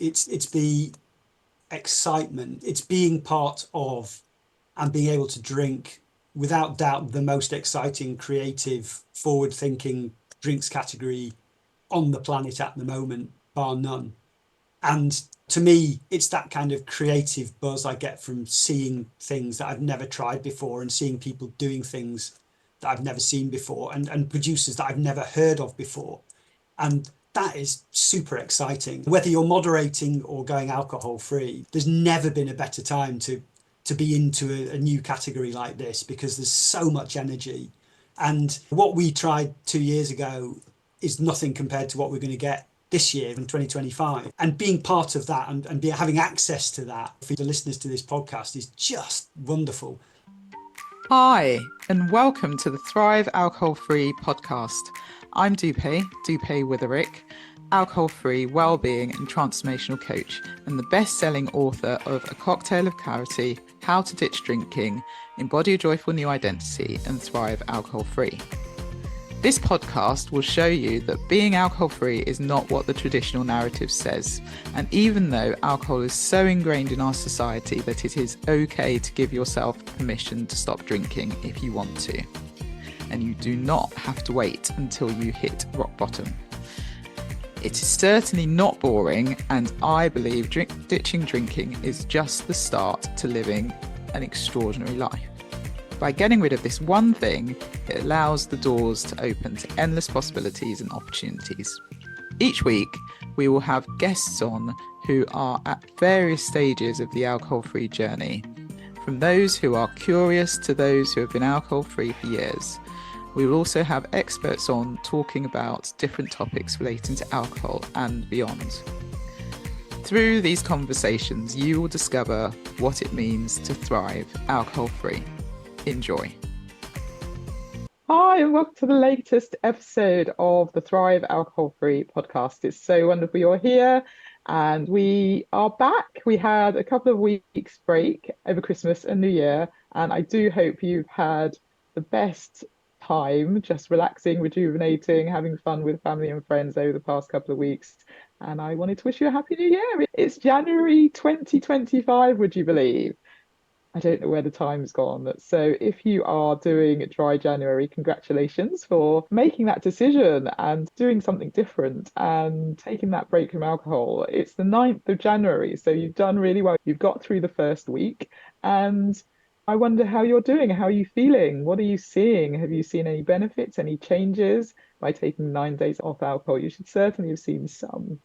It's the excitement. It's being part of and being able to drink, without doubt, the most exciting, creative, forward-thinking drinks category on the planet at the moment, bar none. And to me, it's that kind of creative buzz I get from seeing things that I've never tried before and seeing people doing things that I've never seen before, and producers that I've never heard of before. And that is super exciting. Whether you're moderating or going alcohol free, there's never been a better time to be into a new category like this, because there's so much energy. And what we tried 2 years ago is nothing compared to what we're going to get this year in 2025. And being part of that and having access to that for the listeners to this podcast is just wonderful. Hi, and welcome to the Thrive Alcohol Free podcast. I'm Dupe Witherick, alcohol-free wellbeing and transformational coach, and the best-selling author of A Cocktail of Clarity, How to Ditch Drinking, Embody a Joyful New Identity, and Thrive Alcohol Free. This podcast will show you that being alcohol-free is not what the traditional narrative says. And even though alcohol is so ingrained in our society that it is okay to give yourself permission to stop drinking if you want to. And you do not have to wait until you hit rock bottom. It is certainly not boring, and I believe ditching drinking is just the start to living an extraordinary life. By getting rid of this one thing, it allows the doors to open to endless possibilities and opportunities. Each week, we will have guests on who are at various stages of the alcohol-free journey, from those who are curious to those who have been alcohol-free for years. We will also have experts on talking about different topics relating to alcohol and beyond. Through these conversations, you will discover what it means to thrive alcohol-free. Enjoy. Hi, and welcome to the latest episode of the Thrive Alcohol Free podcast. It's so wonderful you're here, and we are back. We had a couple of weeks break over Christmas and New Year, and I do hope you've had the best time just relaxing, rejuvenating, having fun with family and friends over the past couple of weeks. And I wanted to wish you a happy new year. It's January 2025, would you believe? I don't know where the time's gone. So if you are doing dry January, congratulations for making that decision and doing something different and taking that break from alcohol. It's the 9th of January, so you've done really well. You've got through the first week, and I wonder how you're doing. How are you feeling? What are you seeing? Have you seen any benefits, any changes by taking 9 days off alcohol? You should certainly have seen some.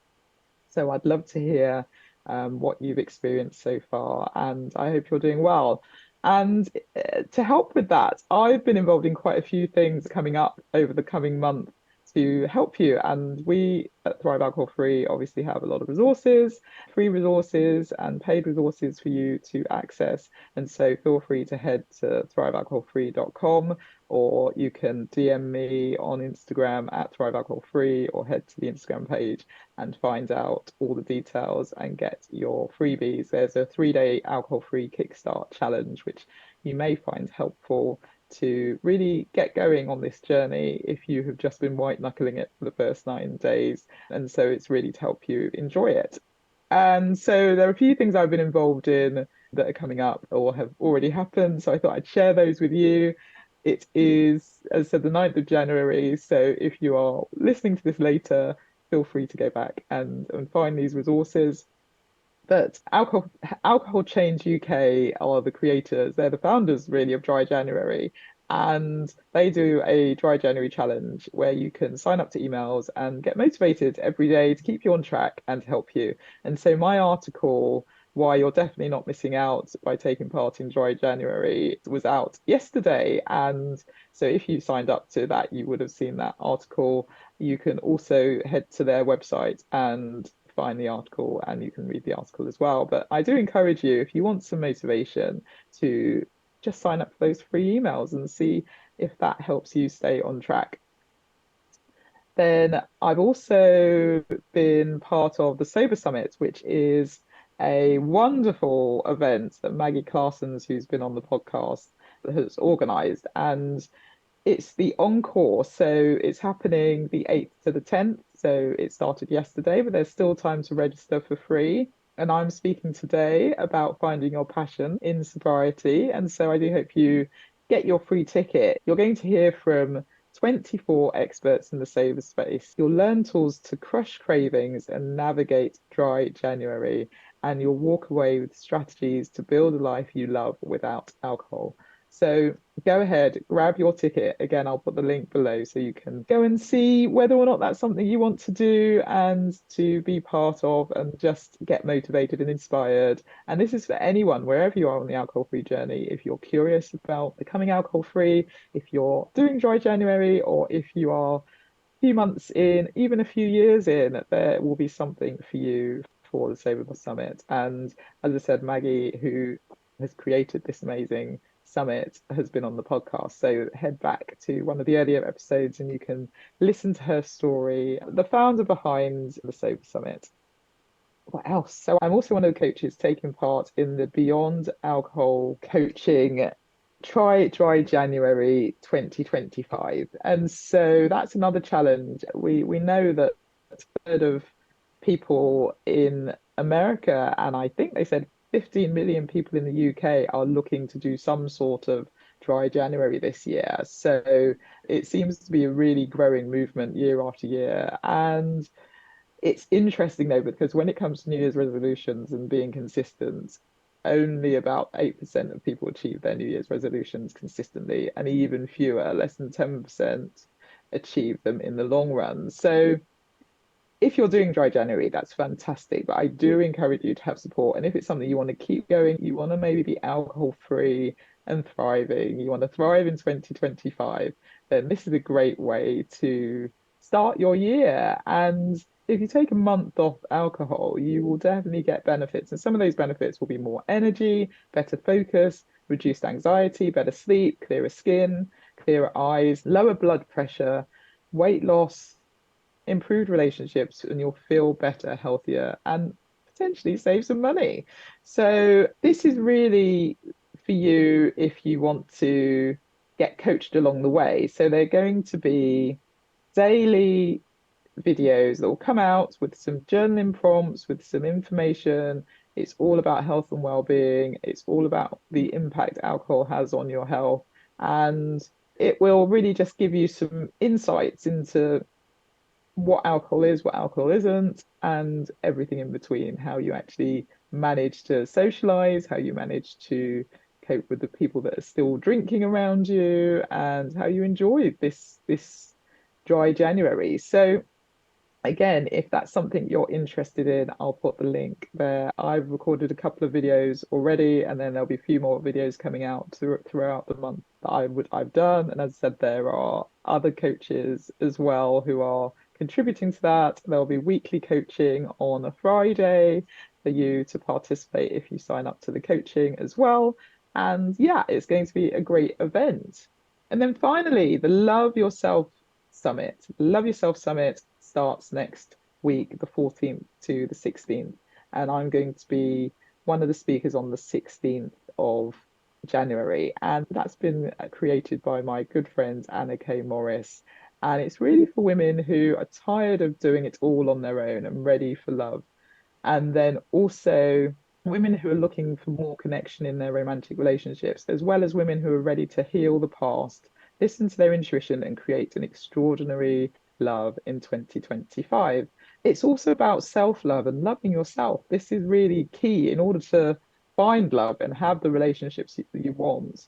So I'd love to hear what you've experienced so far, and I hope you're doing well. And to help with that, I've been involved in quite a few things coming up over the coming month to help you. And we at Thrive Alcohol Free obviously have a lot of resources, free resources and paid resources for you to access. And so feel free to head to thrivealcoholfree.com, or you can DM me on Instagram at Thrive Alcohol Free, or head to the Instagram page and find out all the details and get your freebies. There's a 3-day alcohol-free kickstart challenge, which you may find helpful to really get going on this journey if you have just been white knuckling it for the first 9 days. And so it's really to help you enjoy it. And so there are a few things I've been involved in that are coming up or have already happened. So I thought I'd share those with you. It is, as I said, the 9th of January. So if you are listening to this later, feel free to go back and find these resources. But Alcohol Change UK are the creators. They're the founders, really, of Dry January. And they do a Dry January challenge where you can sign up to emails and get motivated every day to keep you on track and to help you. And so my article, why you're definitely not missing out by taking part in Dry January, was out yesterday. And so if you signed up to that, you would have seen that article. You can also head to their website and find the article, and you can read the article as well. But I do encourage you, if you want some motivation, to just sign up for those free emails and see if that helps you stay on track. Then I've also been part of the Sober Summit, which is a wonderful event that Maggie Clarsons, who's been on the podcast, has organised. And it's the encore. So it's happening the 8th to the 10th. So it started yesterday, but there's still time to register for free. And I'm speaking today about finding your passion in sobriety. And so I do hope you get your free ticket. You're going to hear from 24 experts in the sober space. You'll learn tools to crush cravings and navigate dry January. And you'll walk away with strategies to build a life you love without alcohol. So go ahead, grab your ticket. Again, I'll put the link below so you can go and see whether or not that's something you want to do and to be part of and just get motivated and inspired. And this is for anyone, wherever you are on the alcohol-free journey. If you're curious about becoming alcohol-free, if you're doing dry January, or if you are few months in, even a few years in, there will be something for you for the Sober Summit. And as I said, Maggie, who has created this amazing summit, has been on the podcast. So head back to one of the earlier episodes and you can listen to her story, the founder behind the Sober Summit. What else? So I'm also one of the coaches taking part in the Beyond Alcohol coaching Try Dry January 2025. And so that's another challenge. We know that a third of people in America, and I think they said 15 million people in the UK, are looking to do some sort of dry January this year. So it seems to be a really growing movement year after year. And it's interesting though, because when it comes to New Year's resolutions and being consistent, only about 8% of people achieve their New Year's resolutions consistently, and even fewer, less than 10%, achieve them in the long run. So if you're doing dry January, that's fantastic. But I do encourage you to have support. And if it's something you want to keep going, you want to maybe be alcohol free and thriving, you want to thrive in 2025, then this is a great way to start your year. And if you take a month off alcohol, you will definitely get benefits. And some of those benefits will be more energy, better focus, reduced anxiety, better sleep, clearer skin, clearer eyes, lower blood pressure, weight loss, improved relationships, and you'll feel better, healthier, and potentially save some money. So this is really for you if you want to get coached along the way. So they're going to be daily videos that will come out with some journaling prompts, with some information. It's all about health and well-being. It's all about the impact alcohol has on your health. And it will really just give you some insights into what alcohol is, what alcohol isn't, and everything in between, how you actually manage to socialize, how you manage to cope with the people that are still drinking around you, and how you enjoy this dry January. So again, if that's something you're interested in, I'll put the link there. I've recorded a couple of videos already, and then there'll be a few more videos coming out throughout the month that I've done. And as I said, there are other coaches as well who are contributing to that. There'll be weekly coaching on a Friday for you to participate if you sign up to the coaching as well. And yeah, it's going to be a great event. And then finally, the Love Yourself Summit. Love Yourself Summit starts next week, the 14th to the 16th. And I'm going to be one of the speakers on the 16th of January. And that's been created by my good friend Anna K. Morris. And it's really for women who are tired of doing it all on their own and ready for love. And then also women who are looking for more connection in their romantic relationships, as well as women who are ready to heal the past, listen to their intuition, and create an extraordinary love in 2025. It's also about self-love and loving yourself. This is really key in order to find love and have the relationships that you want.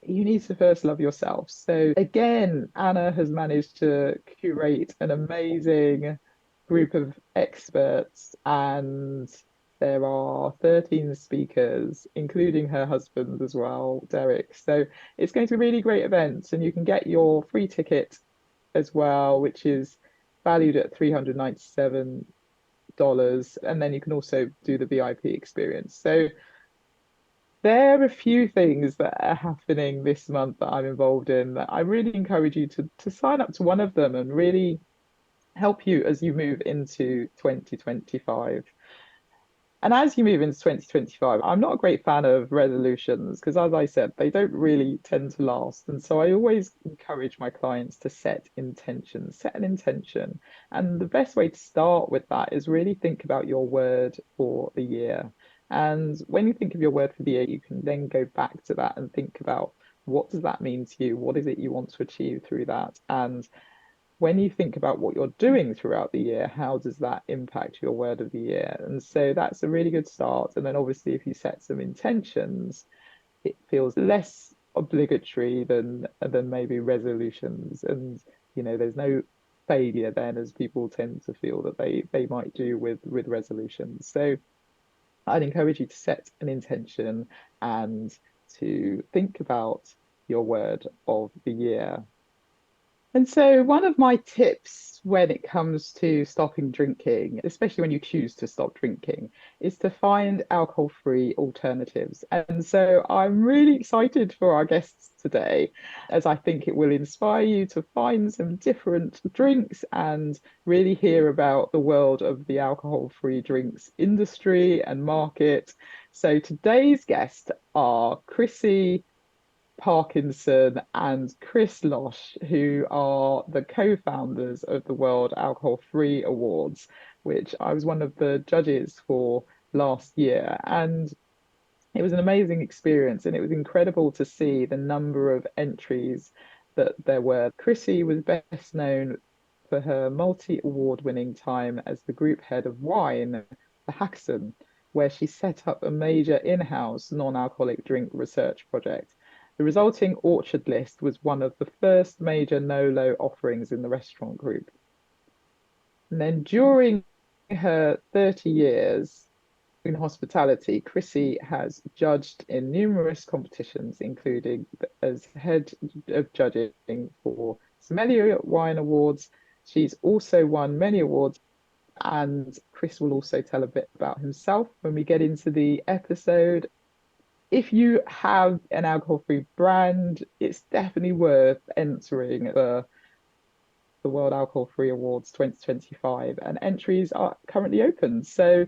You need to first love yourself. So again, Anna has managed to curate an amazing group of experts, and there are 13 speakers, including her husband as well, Derek. So it's going to be a really great event, and you can get your free ticket as well, which is valued at $397. And then you can also do the VIP experience. So there are a few things that are happening this month that I'm involved in that I really encourage you to sign up to one of them and really help you as you move into 2025. And as you move into 2025, I'm not a great fan of resolutions because, as I said, they don't really tend to last. And so I always encourage my clients to set intentions, set an intention. And the best way to start with that is really think about your word for the year. And when you think of your word for the year, you can then go back to that and think about what does that mean to you? What is it you want to achieve through that? And when you think about what you're doing throughout the year, how does that impact your word of the year? And so that's a really good start. And then obviously, if you set some intentions, it feels less obligatory than maybe resolutions. And there's no failure then, as people tend to feel that they might do with resolutions. So I'd encourage you to set an intention and to think about your word of the year. And so, one of my tips when it comes to stopping drinking, especially when you choose to stop drinking, is to find alcohol-free alternatives. And so, I'm really excited for our guests today, as I think it will inspire you to find some different drinks and really hear about the world of the alcohol-free drinks industry and market. So, today's guests are Chrissie Parkinson and Chris Losh, who are the co-founders of the World Alcohol Free Awards, which I was one of the judges for last year. And it was an amazing experience, and it was incredible to see the number of entries that there were. Chrissie was best known for her multi-award winning time as the group head of wine for Hackathon, where she set up a major in-house non-alcoholic drink research project. The resulting orchard list was one of the first major no-low offerings in the restaurant group. And then during her 30 years in hospitality, Chrissie has judged in numerous competitions, including as head of judging for Sommelier Wine Awards. She's also won many awards, and Chris will also tell a bit about himself when we get into the episode. If you have an alcohol-free brand, it's definitely worth entering the World Alcohol Free Awards 2025, and entries are currently open. So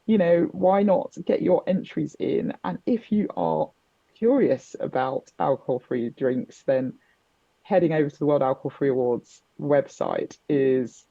why not get your entries in? And if you are curious about alcohol-free drinks, then heading over to the World Alcohol Free Awards website is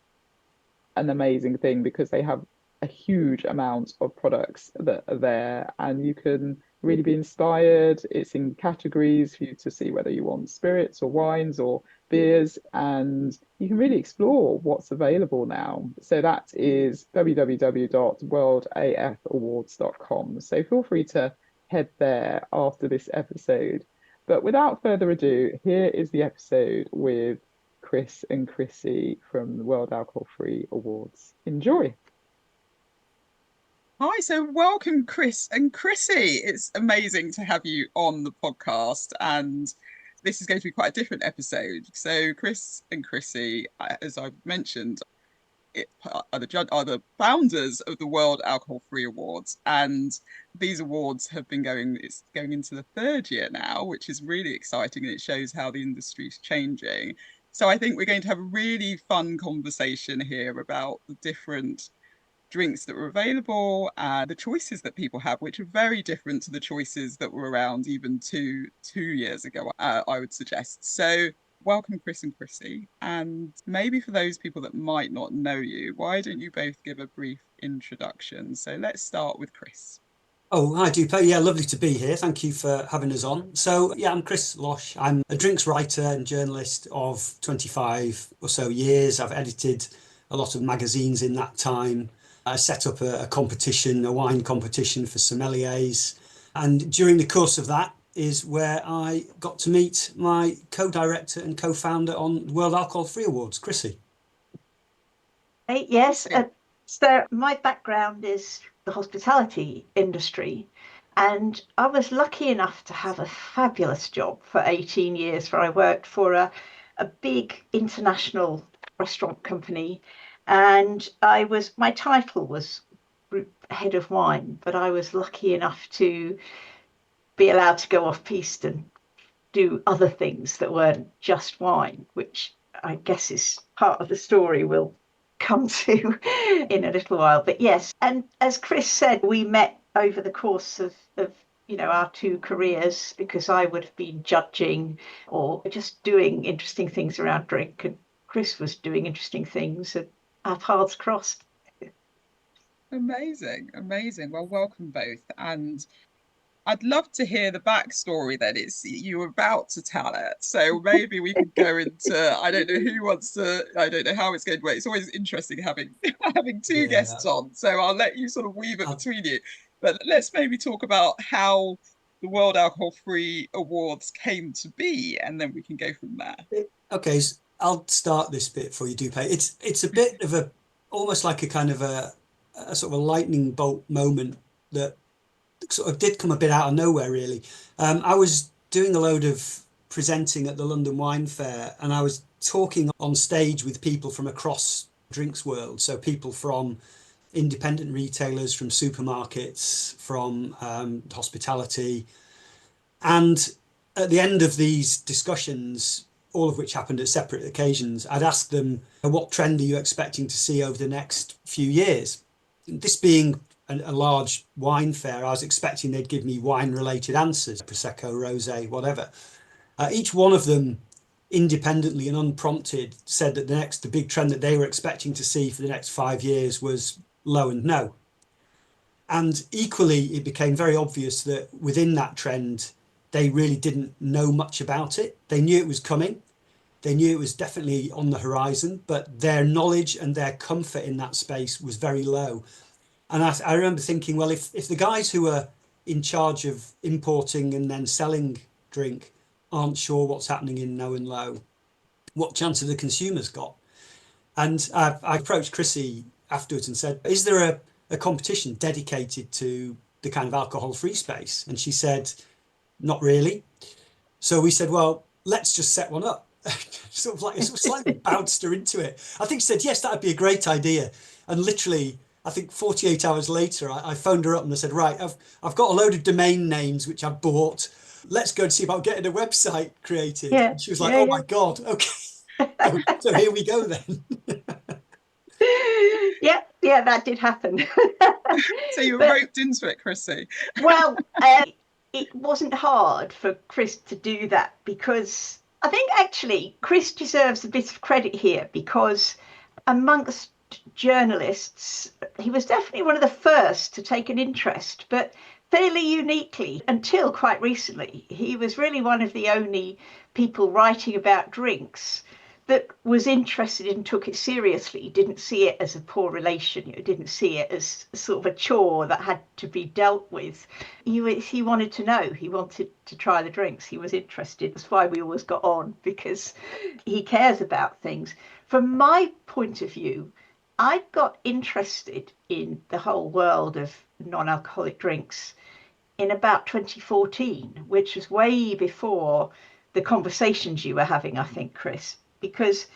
an amazing thing because they have a huge amount of products that are there and you can really be inspired. It's in categories for you to see whether you want spirits or wines or beers, and you can really explore what's available now. So that is www.worldafawards.com. So feel free to head there after this episode. But without further ado, here is the episode with Chris and Chrissie from the World Alcohol Free Awards. Enjoy. Hi, so welcome, Chris and Chrissie. It's amazing to have you on the podcast, and this is going to be quite a different episode. So, Chris and Chrissie, as I've mentioned, are the founders of the World Alcohol Free Awards, and these awards have been it's going into the third year now, which is really exciting, and it shows how the industry is changing. So I think we're going to have a really fun conversation here about the different drinks that were available and the choices that people have, which are very different to the choices that were around even two years ago, I would suggest. So welcome, Chris and Chrissie. And maybe for those people that might not know you, why don't you both give a brief introduction? So let's start with Chris. Oh, hi, Dupe. Yeah, lovely to be here. Thank you for having us on. So, yeah, I'm Chris Losh. I'm a drinks writer and journalist of 25 or so years. I've edited a lot of magazines in that time. I set up a competition, a wine competition for sommeliers. And during the course of that is where I got to meet my co-director and co-founder on World Alcohol Free Awards, Chrissie. Yes, so my background is the hospitality industry, and I was lucky enough to have a fabulous job for 18 years where I worked for a big international restaurant company, and my title was group head of wine, but I was lucky enough to be allowed to go off piste and do other things that weren't just wine, which I guess is part of the story we'll come to in a little while. But yes, and as Chris said, we met over the course of our two careers, because I would have been judging or just doing interesting things around drink, and Chris was doing interesting things, and our paths crossed. Amazing, amazing. Well, welcome both. And I'd love to hear the backstory then. You were about to tell it. So maybe we could go into, I don't know who wants to, I don't know how it's going to work. It's always interesting having two guests on. So I'll let you sort of weave it between you. But let's maybe talk about how the World Alcohol Free Awards came to be, and then we can go from there. Okay, so I'll start this bit for you, Dupe. It's a bit of almost like a kind of a sort of a lightning bolt moment that sort of did come a bit out of nowhere, really. I was doing a load of presenting at the London Wine Fair, and I was talking on stage with people from across drinks world. So people from independent retailers, from supermarkets, from hospitality. And at the end of these discussions, all of which happened at separate occasions, I'd ask them, what trend are you expecting to see over the next few years? This being a large wine fair, I was expecting they'd give me wine-related answers, Prosecco, Rosé, whatever. Each one of them, independently and unprompted, said that the big trend that they were expecting to see for the next 5 years was low and no. And equally, it became very obvious that within that trend, they really didn't know much about it. They knew it was coming. They knew it was definitely on the horizon, but their knowledge and their comfort in that space was very low. And I remember thinking, well, if the guys who are in charge of importing and then selling drink aren't sure what's happening in no and low, what chance have the consumers got? And I approached Chrissie afterwards and said, is there a competition dedicated to the kind of alcohol-free space? And she said, not really. So we said, well, let's just set one up. Sort of slightly bounced her into it. I think she said, yes, that'd be a great idea. And literally, I think 48 hours later, I phoned her up and I said, right, I've got a load of domain names which I've bought. Let's go and see about getting a website created. Yeah, and she was like, oh my God, okay. So here we go then. Yeah, that did happen. So you were roped into it, Chrissie. Well, it wasn't hard for Chris to do that, because I think actually Chris deserves a bit of credit here, because amongst journalists, he was definitely one of the first to take an interest, but fairly uniquely, until quite recently, he was really one of the only people writing about drinks that was interested and took it seriously, didn't see it as a poor relation, didn't see it as sort of a chore that had to be dealt with. He wanted to know, he wanted to try the drinks, he was interested. That's why we always got on, because he cares about things. From my point of view, I got interested in the whole world of non-alcoholic drinks in about 2014, which was way before the conversations you were having, I think, Chris, because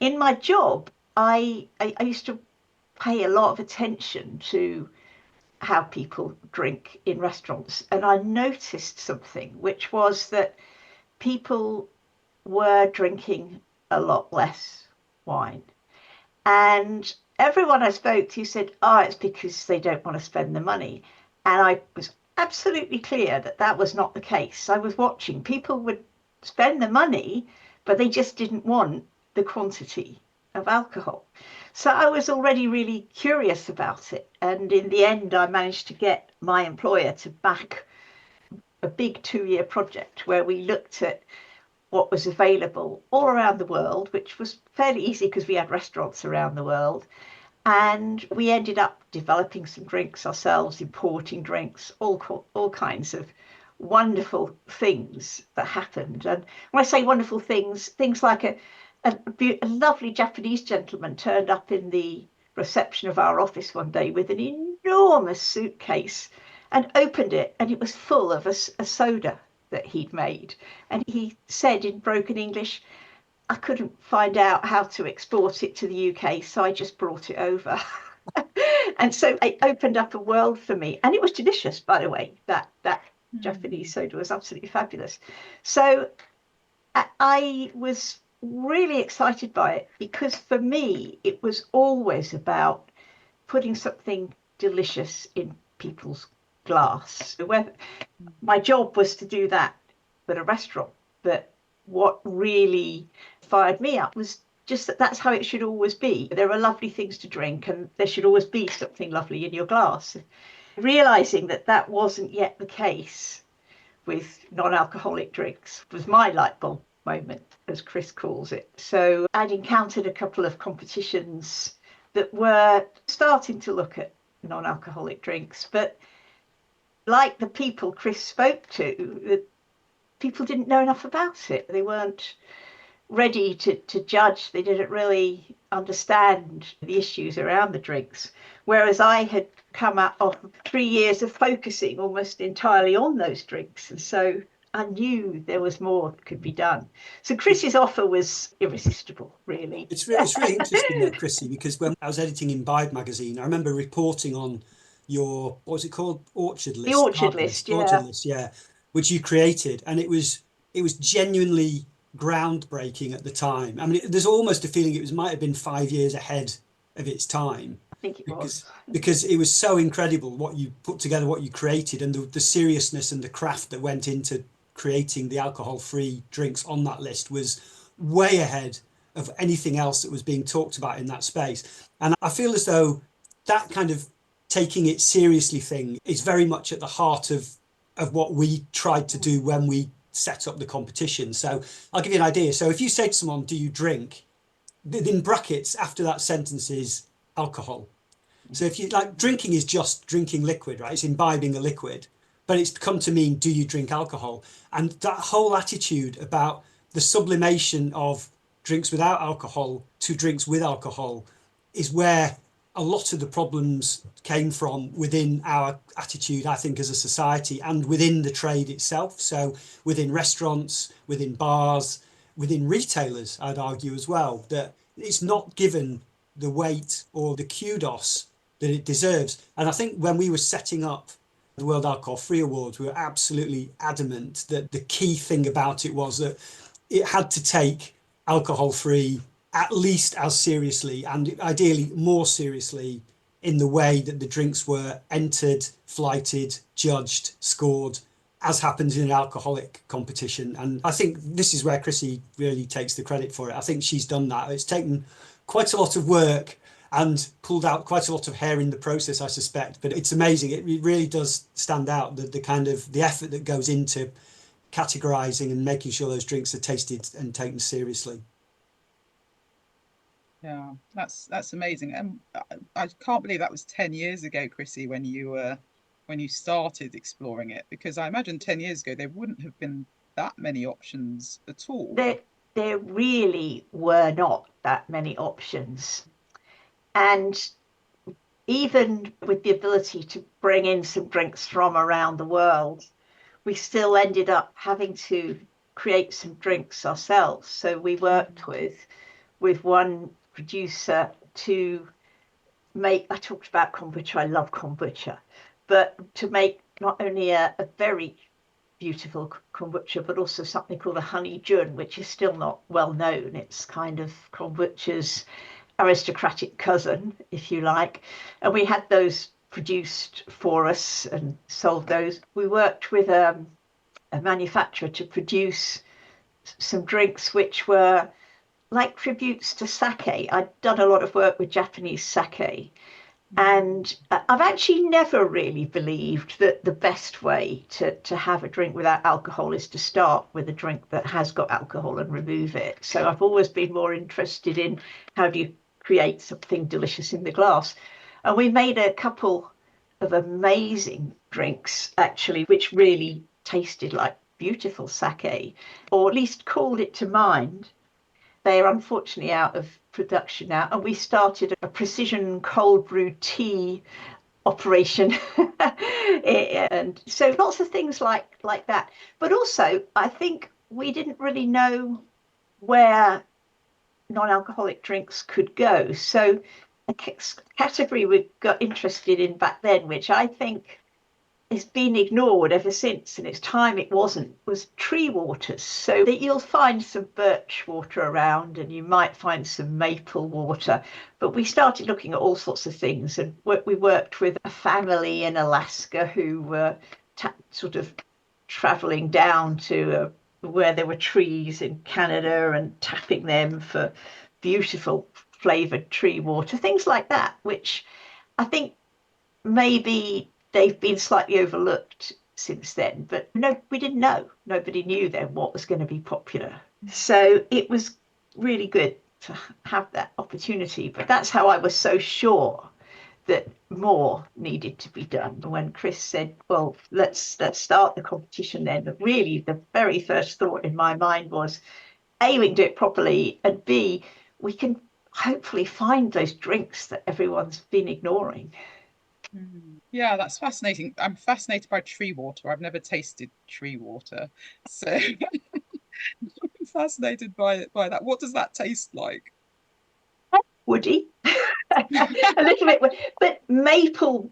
in my job, I used to pay a lot of attention to how people drink in restaurants. And I noticed something, which was that people were drinking a lot less wine. And everyone I spoke to said, oh, it's because they don't want to spend the money. And I was absolutely clear that that was not the case. I was watching. People would spend the money, but they just didn't want the quantity of alcohol. So I was already really curious about it. And in the end, I managed to get my employer to back a big 2-year project where we looked at what was available all around the world, which was fairly easy because we had restaurants around the world. And we ended up developing some drinks ourselves, importing drinks, all kinds of wonderful things that happened. And when I say wonderful things, things like a lovely Japanese gentleman turned up in the reception of our office one day with an enormous suitcase and opened it, and it was full of a soda that he'd made. And he said in broken English, I couldn't find out how to export it to the UK, so I just brought it over. And so it opened up a world for me. And it was delicious, by the way. That Japanese soda was absolutely fabulous. So I was really excited by it because for me, it was always about putting something delicious in people's glass. Whether my job was to do that at a restaurant, but what really fired me up was just that that's how it should always be. There are lovely things to drink, and there should always be something lovely in your glass. Realizing that that wasn't yet the case with non-alcoholic drinks was my light bulb moment, as Chris calls it. So I'd encountered a couple of competitions that were starting to look at non-alcoholic drinks, but like the people Chris spoke to, the people didn't know enough about it. They weren't ready to judge. They didn't really understand the issues around the drinks. Whereas I had come out of 3 years of focusing almost entirely on those drinks. And so I knew there was more that could be done. So Chris's offer was irresistible, really. It's really interesting though, Chrissie, because when I was editing Imbibe magazine, I remember reporting on your, what was it called? Orchard The list, orchard garden list, orchard yeah. list, yeah, which you created. And it was genuinely groundbreaking at the time. I mean, there's almost a feeling might have been 5 years ahead of its time I think it was. because it was so incredible what you put together, what you created, and the seriousness and the craft that went into creating the alcohol-free drinks on that list was way ahead of anything else that was being talked about in that space. And I feel as though that kind of taking it seriously thing is very much at the heart of what we tried to do when we set up the competition. So I'll give you an idea. So if you say to someone, do you drink? In brackets after that sentence is alcohol. So if you like, drinking is just drinking liquid, right? It's imbibing a liquid, but it's come to mean, do you drink alcohol? And that whole attitude about the sublimation of drinks without alcohol to drinks with alcohol is where a lot of the problems came from within our attitude, I think, as a society and within the trade itself. So within restaurants, within bars, within retailers, I'd argue as well, that it's not given the weight or the kudos that it deserves. And I think when we were setting up the World Alcohol Free Awards, we were absolutely adamant that the key thing about it was that it had to take alcohol free at least as seriously and ideally more seriously in the way that the drinks were entered, flighted, judged, scored, as happens in an alcoholic competition. And I think this is where Chrissie really takes the credit for it. I think she's done that. It's taken quite a lot of work and pulled out quite a lot of hair in the process, I suspect. But it's amazing. It really does stand out, the kind of the effort that goes into categorizing and making sure those drinks are tasted and taken seriously. Yeah, that's amazing. And I can't believe that was 10 years ago, Chrissie, when you started exploring it, because I imagine 10 years ago there wouldn't have been that many options at all. There really were not that many options. And even with the ability to bring in some drinks from around the world, we still ended up having to create some drinks ourselves. So we worked with one producer to make, I talked about kombucha, I love kombucha, but to make not only a very beautiful kombucha, but also something called a honey jun, which is still not well known. It's kind of kombucha's aristocratic cousin, if you like. And we had those produced for us and sold those. We worked with a manufacturer to produce some drinks which were like tributes to sake. I'd done a lot of work with Japanese sake. And I've actually never really believed that the best way to have a drink without alcohol is to start with a drink that has got alcohol and remove it. So I've always been more interested in how do you create something delicious in the glass. And we made a couple of amazing drinks, actually, which really tasted like beautiful sake, or at least called it to mind. They are unfortunately out of production now, and we started a precision cold brew tea operation. And so lots of things like that. But also, I think we didn't really know where non-alcoholic drinks could go. So a category we got interested in back then, which I think has been ignored ever since, and it's time it wasn't, was tree waters. So that you'll find some birch water around and you might find some maple water. But we started looking at all sorts of things, and we worked with a family in Alaska who were sort of traveling down to where there were trees in Canada and tapping them for beautiful flavored tree water, things like that, which I think maybe they've been slightly overlooked since then, but no, we didn't know. Nobody knew then what was going to be popular. So it was really good to have that opportunity. But that's how I was so sure that more needed to be done. When Chris said, well, let's start the competition then, but really the very first thought in my mind was, A, we can do it properly, and B, we can hopefully find those drinks that everyone's been ignoring. Yeah, that's fascinating. I'm fascinated by tree water. I've never tasted tree water, so I'm fascinated by that. What does that taste like? Woody, a little bit, but maple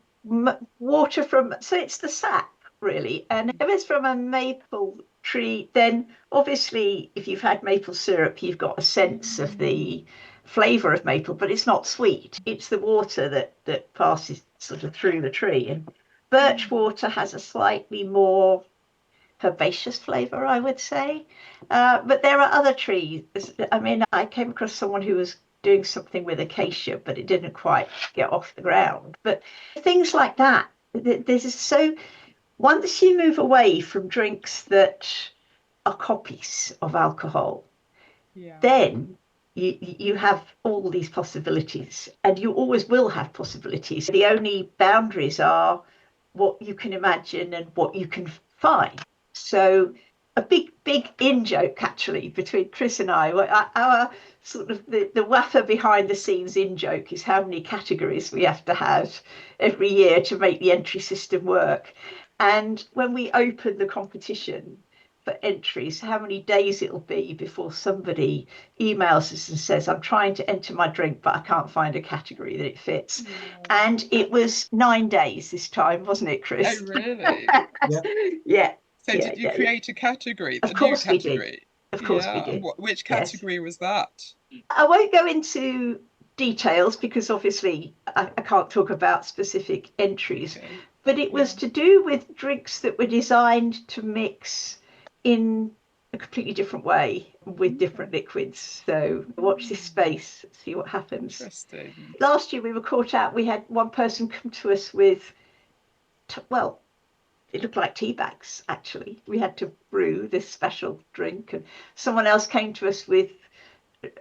water from, so it's the sap really. And if it's from a maple tree, then obviously if you've had maple syrup, you've got a sense of the flavour of maple, but it's not sweet. It's the water that passes sort of through the tree. And birch water has a slightly more herbaceous flavour, I would say. But there are other trees. I mean, I came across someone who was doing something with acacia, but it didn't quite get off the ground. But things like that, there's so, once you move away from drinks that are copies of alcohol, then you have all these possibilities, and you always will have possibilities. The only boundaries are what you can imagine and what you can find. So a big in joke actually between Chris and I, our sort of the waffer behind the scenes in joke is how many categories we have to have every year to make the entry system work. And when we open the competition for entries, how many days it'll be before somebody emails us and says, I'm trying to enter my drink, but I can't find a category that it fits. And it was 9 days this time, wasn't it, Chris? Oh, really? Yeah. So did you create a category? Of course we did. Of course we did. Which category was that? I won't go into details because obviously I can't talk about specific entries, but it was to do with drinks that were designed to mix in a completely different way with different liquids. So watch this space, see what happens. Interesting. Last year we were caught out. We had one person come to us with, well, it looked like tea bags, actually. We had to brew this special drink, and someone else came to us with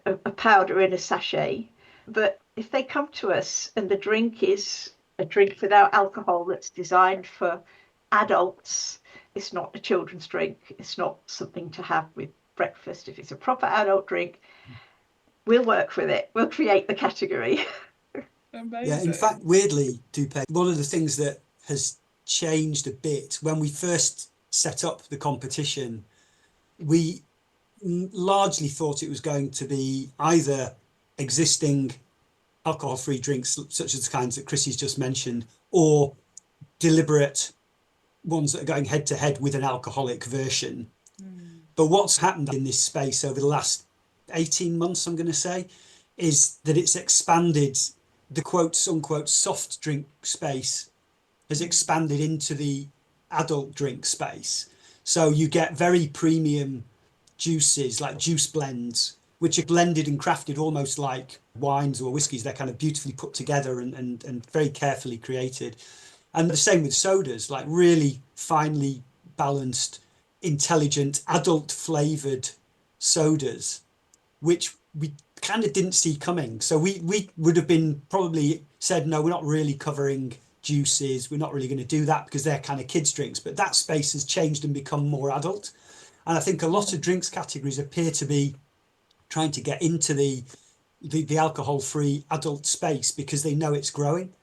a powder in a sachet. But if they come to us and the drink is a drink without alcohol that's designed for adults, it's not a children's drink, it's not something to have with breakfast. If it's a proper adult drink, we'll work with it. We'll create the category. Amazing. Yeah, in fact, weirdly, Dupe, one of the things that has changed a bit when we first set up the competition, we largely thought it was going to be either existing alcohol-free drinks such as the kinds that Chrissie's just mentioned, or deliberate ones that are going head to head with an alcoholic version. But what's happened in this space over the last 18 months, I'm going to say, is that it's expanded. The quotes unquote soft drink space has expanded into the adult drink space. So you get very premium juices like juice blends, which are blended and crafted almost like wines or whiskies. They're kind of beautifully put together and very carefully created. And the same with sodas, like really finely balanced, intelligent, adult flavored sodas, which we kind of didn't see coming. So we would have been probably said, no, we're not really covering juices. We're not really going to do that because they're kind of kids drinks. But that space has changed and become more adult. And I think a lot of drinks categories appear to be trying to get into the alcohol-free adult space because they know it's growing.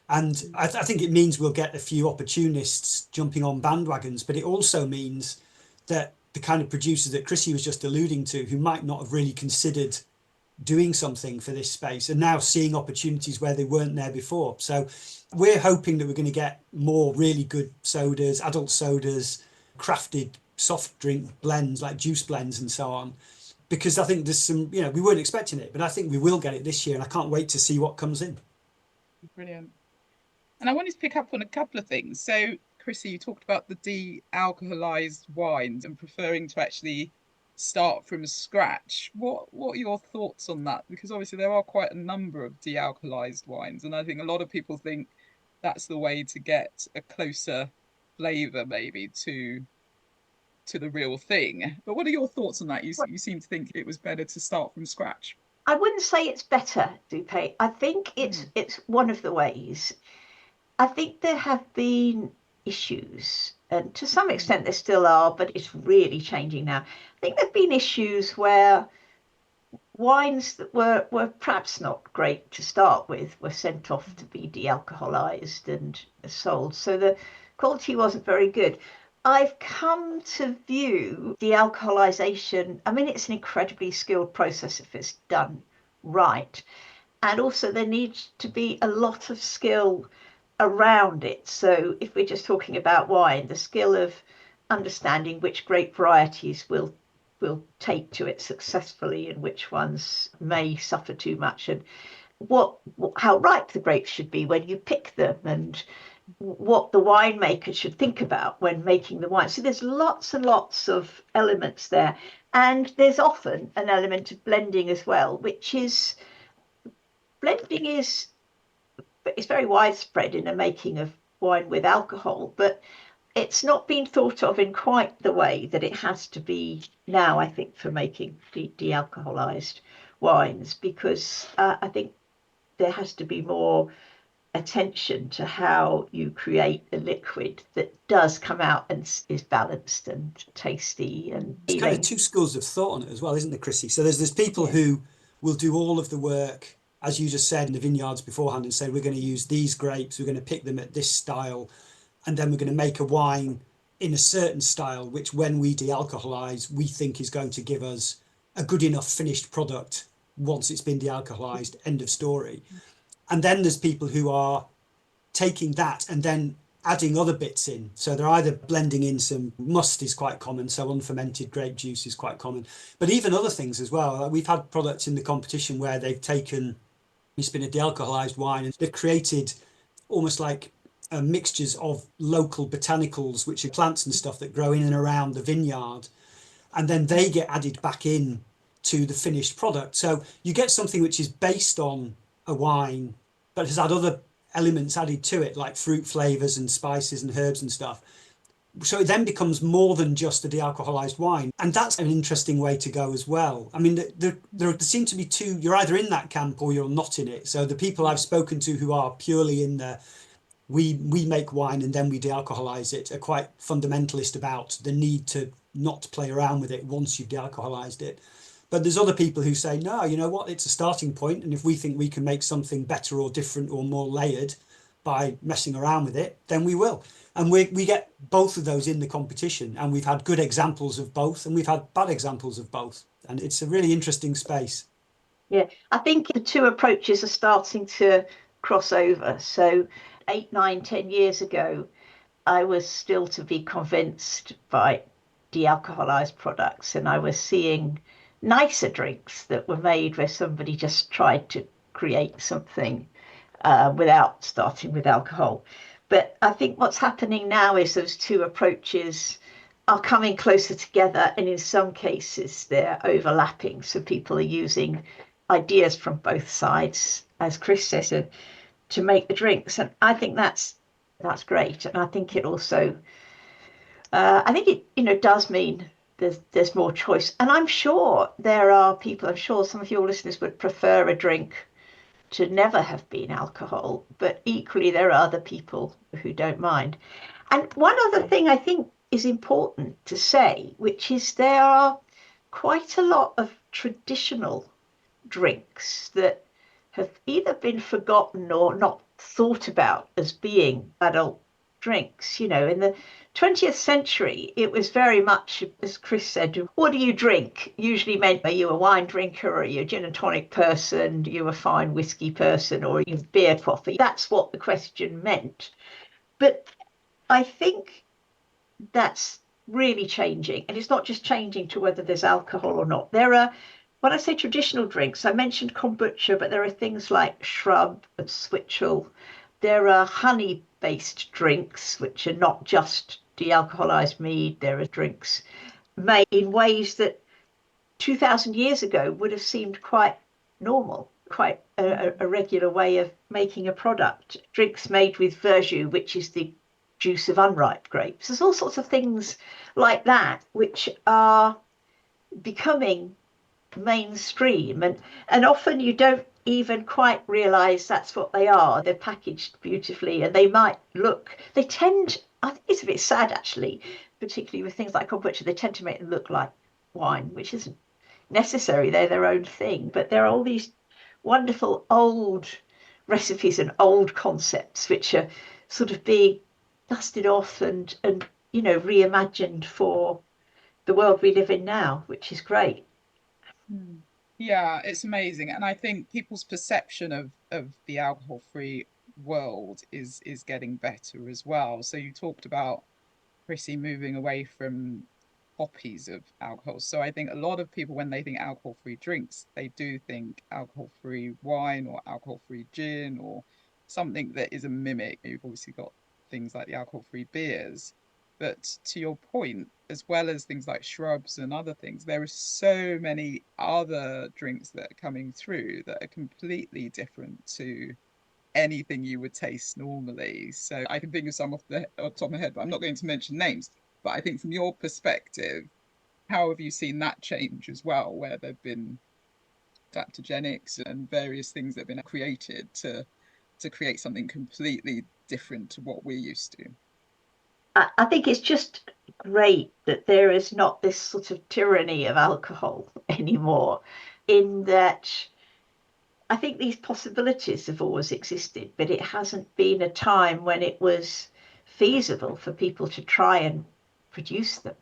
And I think it means we'll get a few opportunists jumping on bandwagons, but it also means that the kind of producers that Chrissie was just alluding to, who might not have really considered doing something for this space and now seeing opportunities where they weren't there before. So we're hoping that we're going to get more really good sodas, adult sodas, crafted soft drink blends like juice blends and so on, because I think there's some, we weren't expecting it, but I think we will get it this year, and I can't wait to see what comes in. Brilliant. And I wanted to pick up on a couple of things. So, Chrissie, you talked about the de-alcoholized wines and preferring to actually start from scratch. What are your thoughts on that? Because obviously there are quite a number of de-alcoholized wines, and I think a lot of people think that's the way to get a closer flavour maybe to the real thing. But what are your thoughts on that? You seem to think it was better to start from scratch. I wouldn't say it's better, Dupe. I think it's one of the ways. I think there have been issues, and to some extent there still are, but it's really changing now. I think there have been issues where wines that were perhaps not great to start with were sent off to be de-alcoholized and sold. So the quality wasn't very good. I've come to view de-alcoholization, I mean, it's an incredibly skilled process if it's done right. And also there needs to be a lot of skill around it. So if we're just talking about wine, the skill of understanding which grape varieties will take to it successfully and which ones may suffer too much, and how ripe the grapes should be when you pick them, and what the winemaker should think about when making the wine. So there's lots and lots of elements there, and there's often an element of blending as well, which is blending is it's very widespread in the making of wine with alcohol, but it's not been thought of in quite the way that it has to be now, I think, for making de-alcoholized wines, because I think there has to be more attention to how you create a liquid that does come out and is balanced and tasty and There's kind of two schools of thought on it as well, isn't there, Chrissie? So there's people who will do all of the work, as you just said, in the vineyards beforehand, and say, we're going to use these grapes, we're going to pick them at this style, and then we're going to make a wine in a certain style, which when we de-alcoholize, we think is going to give us a good enough finished product once it's been de-alcoholized, end of story. And then there's people who are taking that and then adding other bits in. So they're either blending in some must is quite common, so unfermented grape juice is quite common, but even other things as well. We've had products in the competition where they've taken, it's been a de-alcoholized wine, and they've created almost like mixtures of local botanicals, which are plants and stuff that grow in and around the vineyard, and then they get added back in to the finished product. So you get something which is based on a wine but has had other elements added to it, like fruit flavors and spices and herbs and stuff. So it then becomes more than just a de-alcoholized wine, and that's an interesting way to go as well. I mean, there seem to be two, you're either in that camp or you're not in it. So the people I've spoken to who are purely in the we make wine and then we de-alcoholize it are quite fundamentalist about the need to not play around with it once you've de-alcoholized it. But there's other people who say, no, you know what, it's a starting point, and if we think we can make something better or different or more layered by messing around with it, then we will. And we get both of those in the competition, and we've had good examples of both and we've had bad examples of both, and it's a really interesting space. Yeah, I think the two approaches are starting to cross over. So 8, 9, 10 years ago, I was still to be convinced by de-alcoholized products, and I was seeing nicer drinks that were made where somebody just tried to create something without starting with alcohol. But I think what's happening now is those two approaches are coming closer together, and in some cases they're overlapping. So people are using ideas from both sides, as Chris says, to make the drinks, and I think that's great. And I think it also, I think it does mean there's more choice. And I'm sure there are people. I'm sure some of your listeners would prefer a drink to never have been alcohol, but equally there are other people who don't mind. And one other thing I think is important to say, which is there are quite a lot of traditional drinks that have either been forgotten or not thought about as being adult drinks. You know, in the 20th century, it was very much, as Chris said, what do you drink? Usually meant, are you a wine drinker, or are you a gin and tonic person, are you a fine whiskey person, or are you beer quaffer? That's what the question meant. But I think that's really changing. And it's not just changing to whether there's alcohol or not. There are, when I say traditional drinks, I mentioned kombucha, but there are things like shrub and switchel. There are honey-based drinks, which are not just de-alcoholized mead. There are drinks made in ways that 2000 years ago would have seemed quite normal, quite a regular way of making a product. Drinks made with verjus, which is the juice of unripe grapes. There's all sorts of things like that which are becoming mainstream, and often you don't even quite realize that's what they are. They're packaged beautifully, and they might look, they tend, I think it's a bit sad actually, particularly with things like kombucha, they tend to make them look like wine, which isn't necessary. They're their own thing, but there are all these wonderful old recipes and old concepts which are sort of being dusted off and you know, reimagined for the world we live in now, which is great. Yeah, it's amazing. And I think people's perception of the alcohol-free world is getting better as well. So you talked about Chrissie moving away from copies of alcohol. So I think a lot of people, when they think alcohol-free drinks, they do think alcohol-free wine or alcohol-free gin or something that is a mimic. You've obviously got things like the alcohol-free beers. But to your point, as well as things like shrubs and other things, there are so many other drinks that are coming through that are completely different to anything you would taste normally. So I can think of some off the top of my head, but I'm not going to mention names. But I think from your perspective, how have you seen that change as well, where there've been adaptogenics and various things that have been created to create something completely different to what we're used to? I think it's just great that there is not this sort of tyranny of alcohol anymore, in that I think these possibilities have always existed, but it hasn't been a time when it was feasible for people to try and produce them.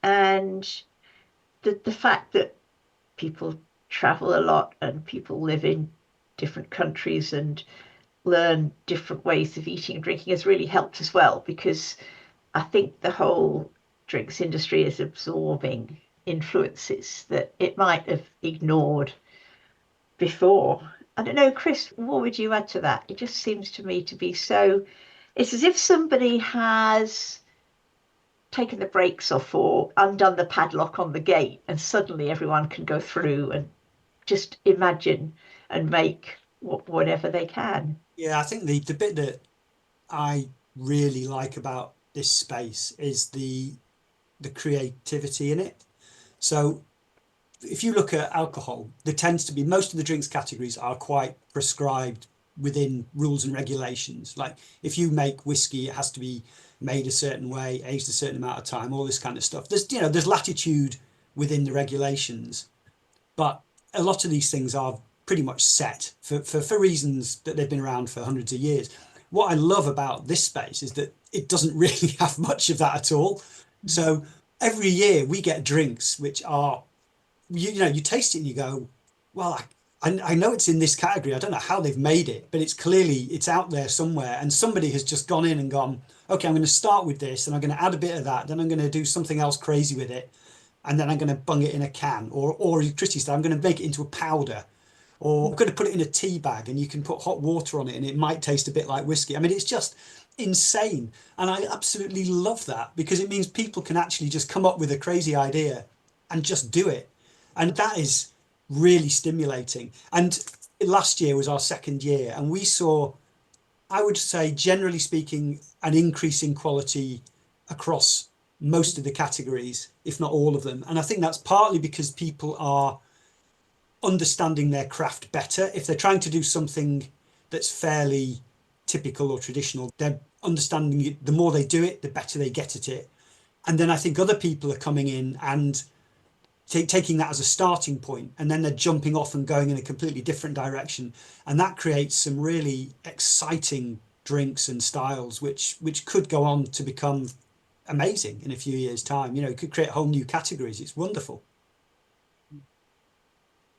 And the fact that people travel a lot and people live in different countries and learn different ways of eating and drinking has really helped as well, because I think the whole drinks industry is absorbing influences that it might have ignored before. I don't know, Chris, what would you add to that? It just seems to me to be so, it's as if somebody has taken the brakes off or undone the padlock on the gate, and suddenly everyone can go through and just imagine and make whatever they can. Yeah, I think the bit that I really like about this space is the creativity in it. So if you look at alcohol, there tends to be, most of the drinks categories are quite prescribed within rules and regulations. Like if you make whiskey, it has to be made a certain way, aged a certain amount of time, all this kind of stuff. There's, you know, there's latitude within the regulations, but a lot of these things are pretty much set for reasons that they've been around for hundreds of years. What I love about this space is that it doesn't really have much of that at all. So every year we get drinks which are, you know, you taste it and you go, well, I know it's in this category. I don't know how they've made it, but it's clearly, it's out there somewhere. And somebody has just gone in and gone, okay, I'm going to start with this and I'm going to add a bit of that. Then I'm going to do something else crazy with it. And then I'm going to bung it in a can, or Christie said, I'm going to make it into a powder, or I'm going to put it in a tea bag and you can put hot water on it and it might taste a bit like whiskey. I mean, it's just insane. And I absolutely love that, because it means people can actually just come up with a crazy idea and just do it. And that is really stimulating. And last year was our second year, and we saw, I would say, generally speaking, an increase in quality across most of the categories, if not all of them. And I think that's partly because people are understanding their craft better. If they're trying to do something that's fairly typical or traditional, they're understanding it. The more they do it, the better they get at it. And then I think other people are coming in and taking that as a starting point, and then they're jumping off and going in a completely different direction. And that creates some really exciting drinks and styles, which could go on to become amazing in a few years' time. It could create whole new categories. It's wonderful.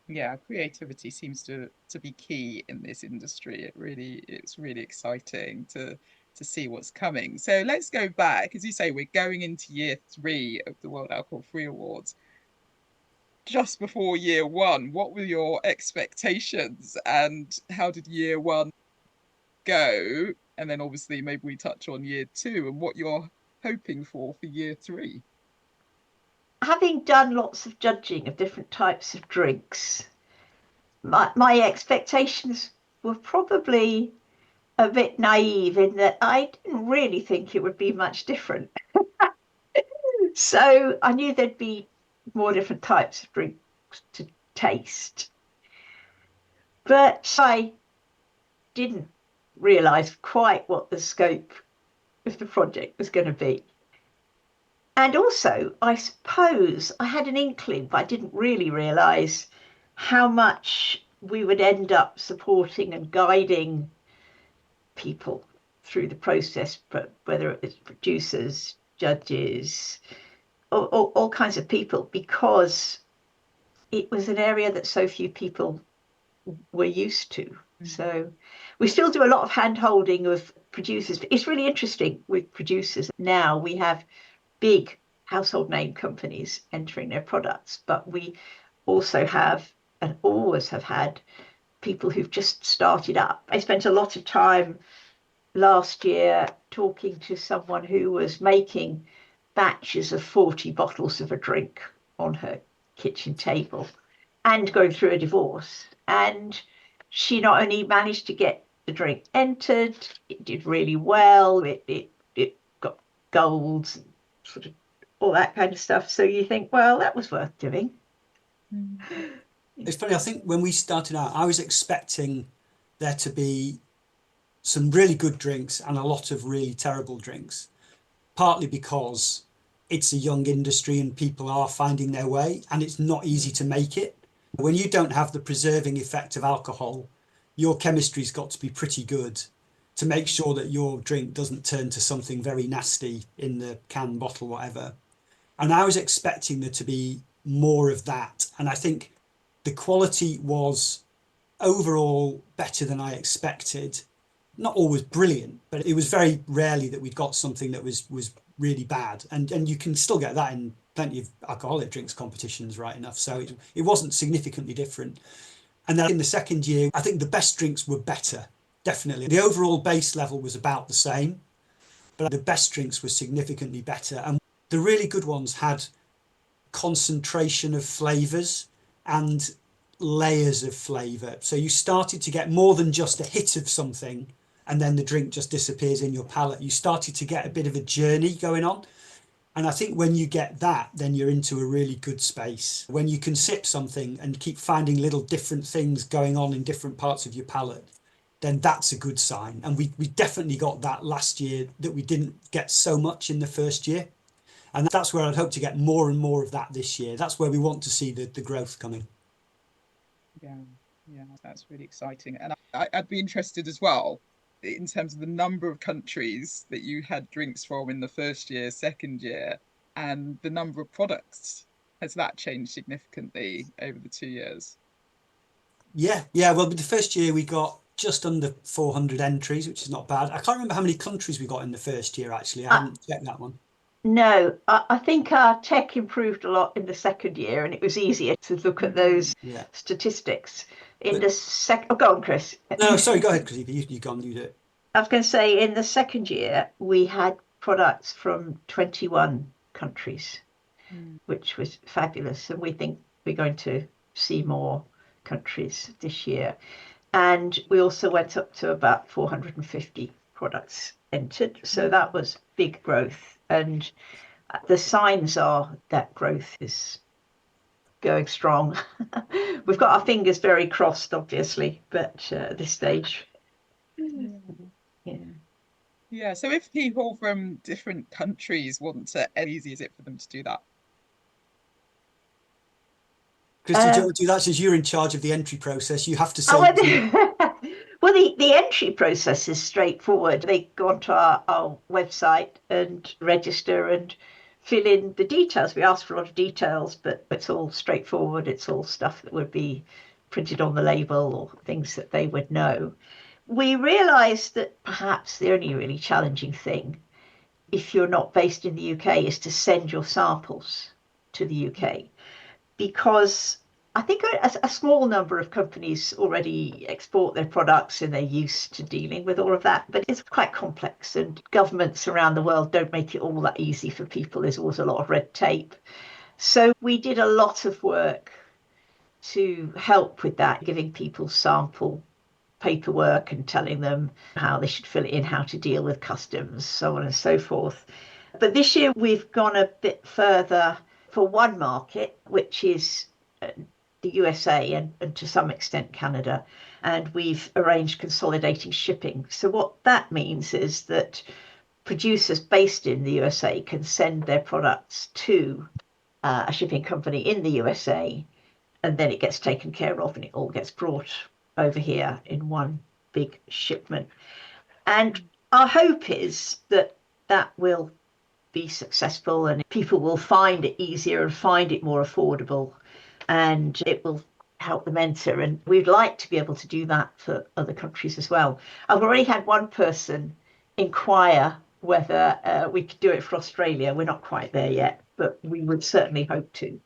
Yeah, creativity seems to be key in this industry. It's really exciting to see what's coming. So let's go back. As you say, we're going into year 3 of the World Alcohol Free Awards. Just before year 1, what were your expectations and how did year 1 go? And then obviously maybe we touch on year 2 and what you're hoping for year 3. Having done lots of judging of different types of drinks, my expectations were probably a bit naive in that I didn't really think it would be much different. So I knew there'd be more different types of drinks to taste. But I didn't realise quite what the scope of the project was going to be. And also, I suppose I had an inkling, but I didn't really realise how much we would end up supporting and guiding people through the process, whether it's producers, judges, all kinds of people, because it was an area that so few people were used to. So we still do a lot of hand holding of producers. It's really interesting with producers. Now we have big household name companies entering their products, but we also have and always have had people who've just started up. I spent a lot of time last year talking to someone who was making batches of 40 bottles of a drink on her kitchen table and going through a divorce. And she not only managed to get the drink entered, it did really well, it got golds and sort of all that kind of stuff. So you think, well, that was worth doing. It's funny, I think when we started out, I was expecting there to be some really good drinks and a lot of really terrible drinks, partly because it's a young industry and people are finding their way and it's not easy to make it. When you don't have the preserving effect of alcohol, your chemistry's got to be pretty good to make sure that your drink doesn't turn to something very nasty in the can, bottle, whatever. And I was expecting there to be more of that. And I think the quality was overall better than I expected. Not always brilliant, but it was very rarely that we'd got something that was really bad. And you can still get that in plenty of alcoholic drinks competitions, right enough. So it wasn't significantly different. And then in the second year, I think the best drinks were better, definitely. The overall base level was about the same, but the best drinks were significantly better. And the really good ones had concentration of flavors and layers of flavor. So you started to get more than just a hit of something and then the drink just disappears in your palate. You started to get a bit of a journey going on. And I think when you get that, then you're into a really good space. When you can sip something and keep finding little different things going on in different parts of your palate, then that's a good sign. And we definitely got that last year that we didn't get so much in the first year. And that's where I'd hope to get more and more of that this year. That's where we want to see the growth coming. Yeah, that's really exciting. And I'd be interested as well in terms of the number of countries that you had drinks from in the first year, second year, and the number of products. Has that changed significantly over the 2 years? Yeah. Well, the first year we got just under 400 entries, which is not bad. I can't remember how many countries we got in the first year, actually. I haven't checked that one. No, I think our tech improved a lot in the second year and it was easier to look at those statistics. In the second, go on, Chris. No, sorry, go ahead, Chrissie. You go on, you do it. I was going to say in the second year, we had products from 21 countries, which was fabulous. And we think we're going to see more countries this year. And we also went up to about 450 products entered. So that was big growth. And the signs are that growth is going strong. We've got our fingers very crossed, obviously, but at this stage. Yeah. So if people from different countries want to, how easy is it for them to do that? Christie, do you want to do that since you're in charge of the entry process? You have to say. Well, the entry process is straightforward. They go onto our website and register and fill in the details. We ask for a lot of details, but it's all straightforward. It's all stuff that would be printed on the label or things that they would know. We realised that perhaps the only really challenging thing, if you're not based in the UK, is to send your samples to the UK, because I think a small number of companies already export their products and they're used to dealing with all of that, but it's quite complex, and governments around the world don't make it all that easy for people. There's always a lot of red tape. So we did a lot of work to help with that, giving people sample paperwork and telling them how they should fill it in, how to deal with customs, so on and so forth. But this year we've gone a bit further for one market, which is the USA and to some extent Canada, and we've arranged consolidating shipping. So what that means is that producers based in the USA can send their products to a shipping company in the USA, and then it gets taken care of and it all gets brought over here in one big shipment. And our hope is that that will be successful and people will find it easier and find it more affordable, and it will help them enter. And we'd like to be able to do that for other countries as well. I've already had one person inquire whether we could do it for Australia. We're not quite there yet, but we would certainly hope to.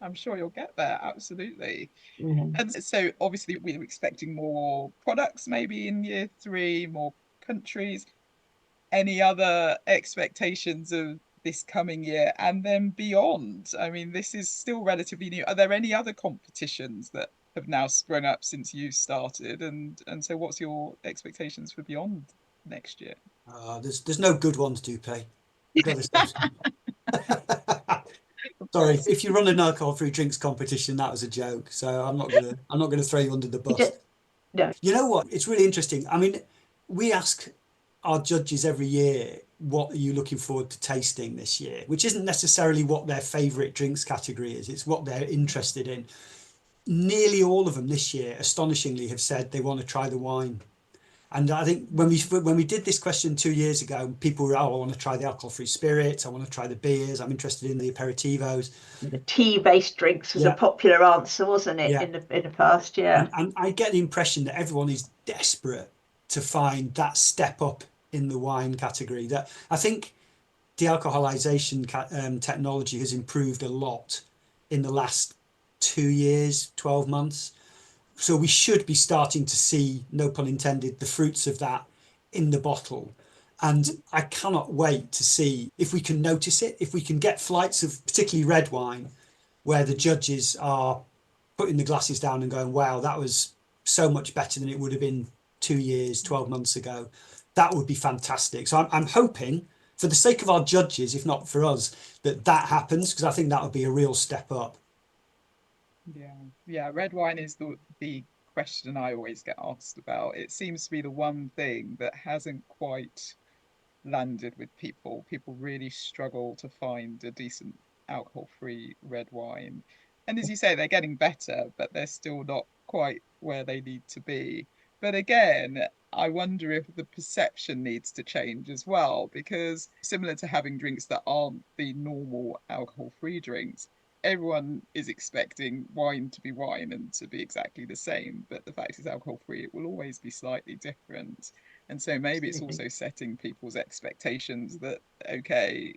I'm sure you'll get there, absolutely. Mm-hmm. And so obviously we were expecting more products maybe in year 3, more countries. Any other expectations of this coming year and then beyond? I mean, this is still relatively new. Are there any other competitions that have now sprung up since you started? And so what's your expectations for beyond next year? There's no good ones, Dupe. Got to say. Sorry, if you run an alcohol-free drinks competition, that was a joke. So I'm not gonna throw you under the bus. No. You know what? It's really interesting. I mean, we ask our judges every year, what are you looking forward to tasting this year? Which isn't necessarily what their favorite drinks category is. It's what they're interested in. Nearly all of them this year, astonishingly, have said they want to try the wine. And I think when we did this question 2 years ago, people were, oh, I want to try the alcohol-free spirits, I want to try the beers, I'm interested in the aperitivos. The tea-based drinks was a popular answer, wasn't it, in the past? Yeah. And I get the impression that everyone is desperate to find that step up in the wine category. That I think de-alcoholization technology has improved a lot in the last 2 years, 12 months. So we should be starting to see, no pun intended, the fruits of that in the bottle. And I cannot wait to see if we can notice it, if we can get flights of particularly red wine where the judges are putting the glasses down and going, wow, that was so much better than it would have been 2 years, 12 months ago. That would be fantastic. So I'm hoping, for the sake of our judges, if not for us, that happens, because I think that would be a real step up. Yeah, red wine is the question I always get asked about. It seems to be the one thing that hasn't quite landed with people. People really struggle to find a decent alcohol-free red wine. And as you say, they're getting better, but they're still not quite where they need to be. But again, I wonder if the perception needs to change as well, because similar to having drinks that aren't the normal alcohol-free drinks, everyone is expecting wine to be wine and to be exactly the same, but the fact is alcohol-free, it will always be slightly different. And so maybe it's also setting people's expectations that, okay,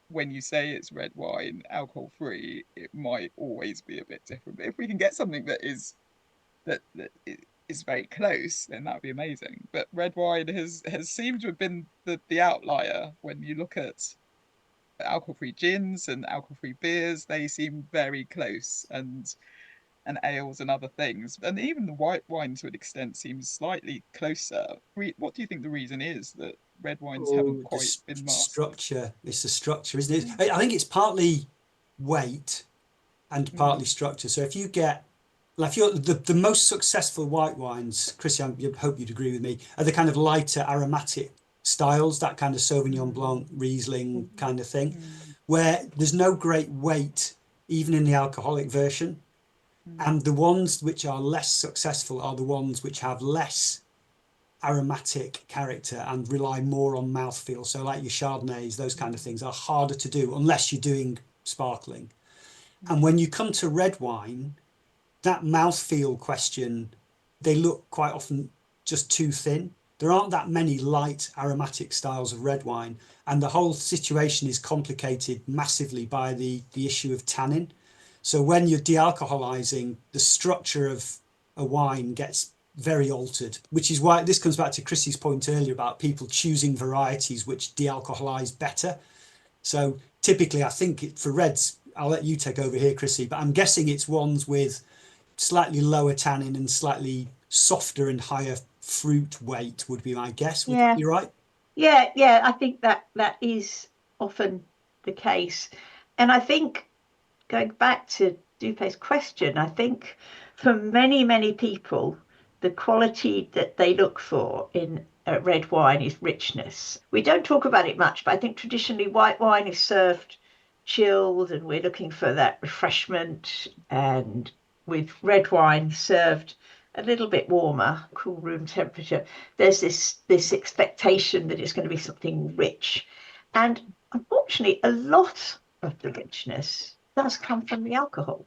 when you say it's red wine, alcohol-free, it might always be a bit different. But if we can get something that is very close, then that would be amazing. But red wine has seemed to have been the outlier. When you look at alcohol-free gins and alcohol-free beers, they seem very close, and ales and other things, and even the white wine to an extent seems slightly closer. What do you think the reason is that red wines haven't quite been mastered? Structure. It's the structure, isn't it? I think it's partly weight and partly structure. So if you get, like, the most successful white wines, Chrissie, I hope you'd agree with me, are the kind of lighter aromatic styles, that kind of Sauvignon Blanc, Riesling kind of thing, where there's no great weight even in the alcoholic version. And the ones which are less successful are the ones which have less aromatic character and rely more on mouthfeel. So like your Chardonnays, those kind of things are harder to do unless you're doing sparkling. And when you come to red wine, that mouthfeel question, they look quite often just too thin. There aren't that many light aromatic styles of red wine. And the whole situation is complicated massively by the issue of tannin. So when you're de-alcoholizing, the structure of a wine gets very altered, which is why this comes back to Chrissie's point earlier about people choosing varieties which de-alcoholize better. So typically, I think for reds, I'll let you take over here, Chrissy, but I'm guessing it's ones with slightly lower tannin and slightly softer and higher fruit weight would be my guess. Would that be right? Yeah, I think that is often the case. And I think, going back to Dupe's question, I think for many people, the quality that they look for in red wine is richness. We don't talk about it much, but I think traditionally white wine is served chilled, and we're looking for that refreshment. And with red wine served a little bit warmer, cool room temperature, there's this expectation that it's going to be something rich. And unfortunately, a lot of the richness does come from the alcohol.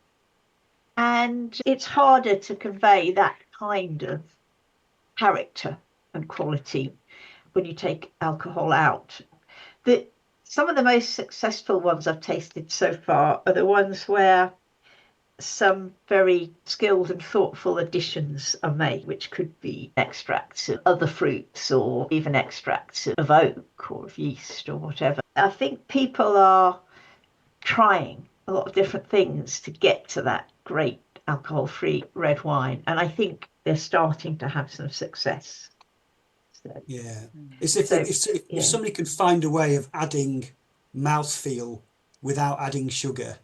And it's harder to convey that kind of character and quality when you take alcohol out. Some of the most successful ones I've tasted so far are the ones where some very skilled and thoughtful additions are made, which could be extracts of other fruits or even extracts of oak or of yeast or whatever. I think people are trying a lot of different things to get to that great alcohol-free red wine, and I think they're starting to have some success. So, yeah, it's if somebody could find a way of adding mouthfeel without adding sugar,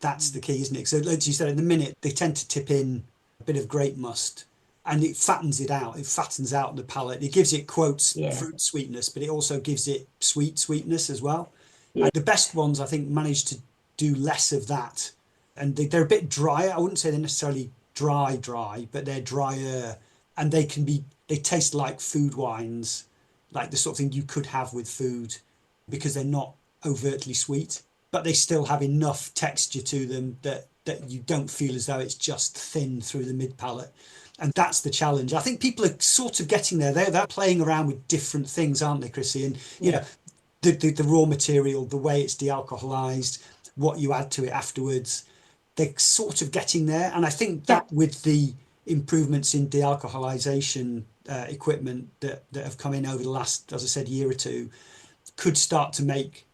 that's the key, isn't it? So as you said, in the minute they tend to tip in a bit of grape must, and it fattens it out. It fattens out the palate. It gives it, quotes, fruit sweetness, but it also gives it sweetness as well. And the best ones, I think, manage to do less of that, and they're a bit drier. I wouldn't say they're necessarily dry, but they're drier, and they taste like food wines, like the sort of thing you could have with food, because they're not overtly sweet, but they still have enough texture to them that you don't feel as though it's just thin through the mid palate. And that's the challenge. I think people are sort of getting there. They're playing around with different things, aren't they, Chrissy? And you know, the raw material, the way it's de-alcoholized, what you add to it afterwards, they're sort of getting there. And I think that with the improvements in de-alcoholization equipment that have come in over the last, as I said, year or two, could start to make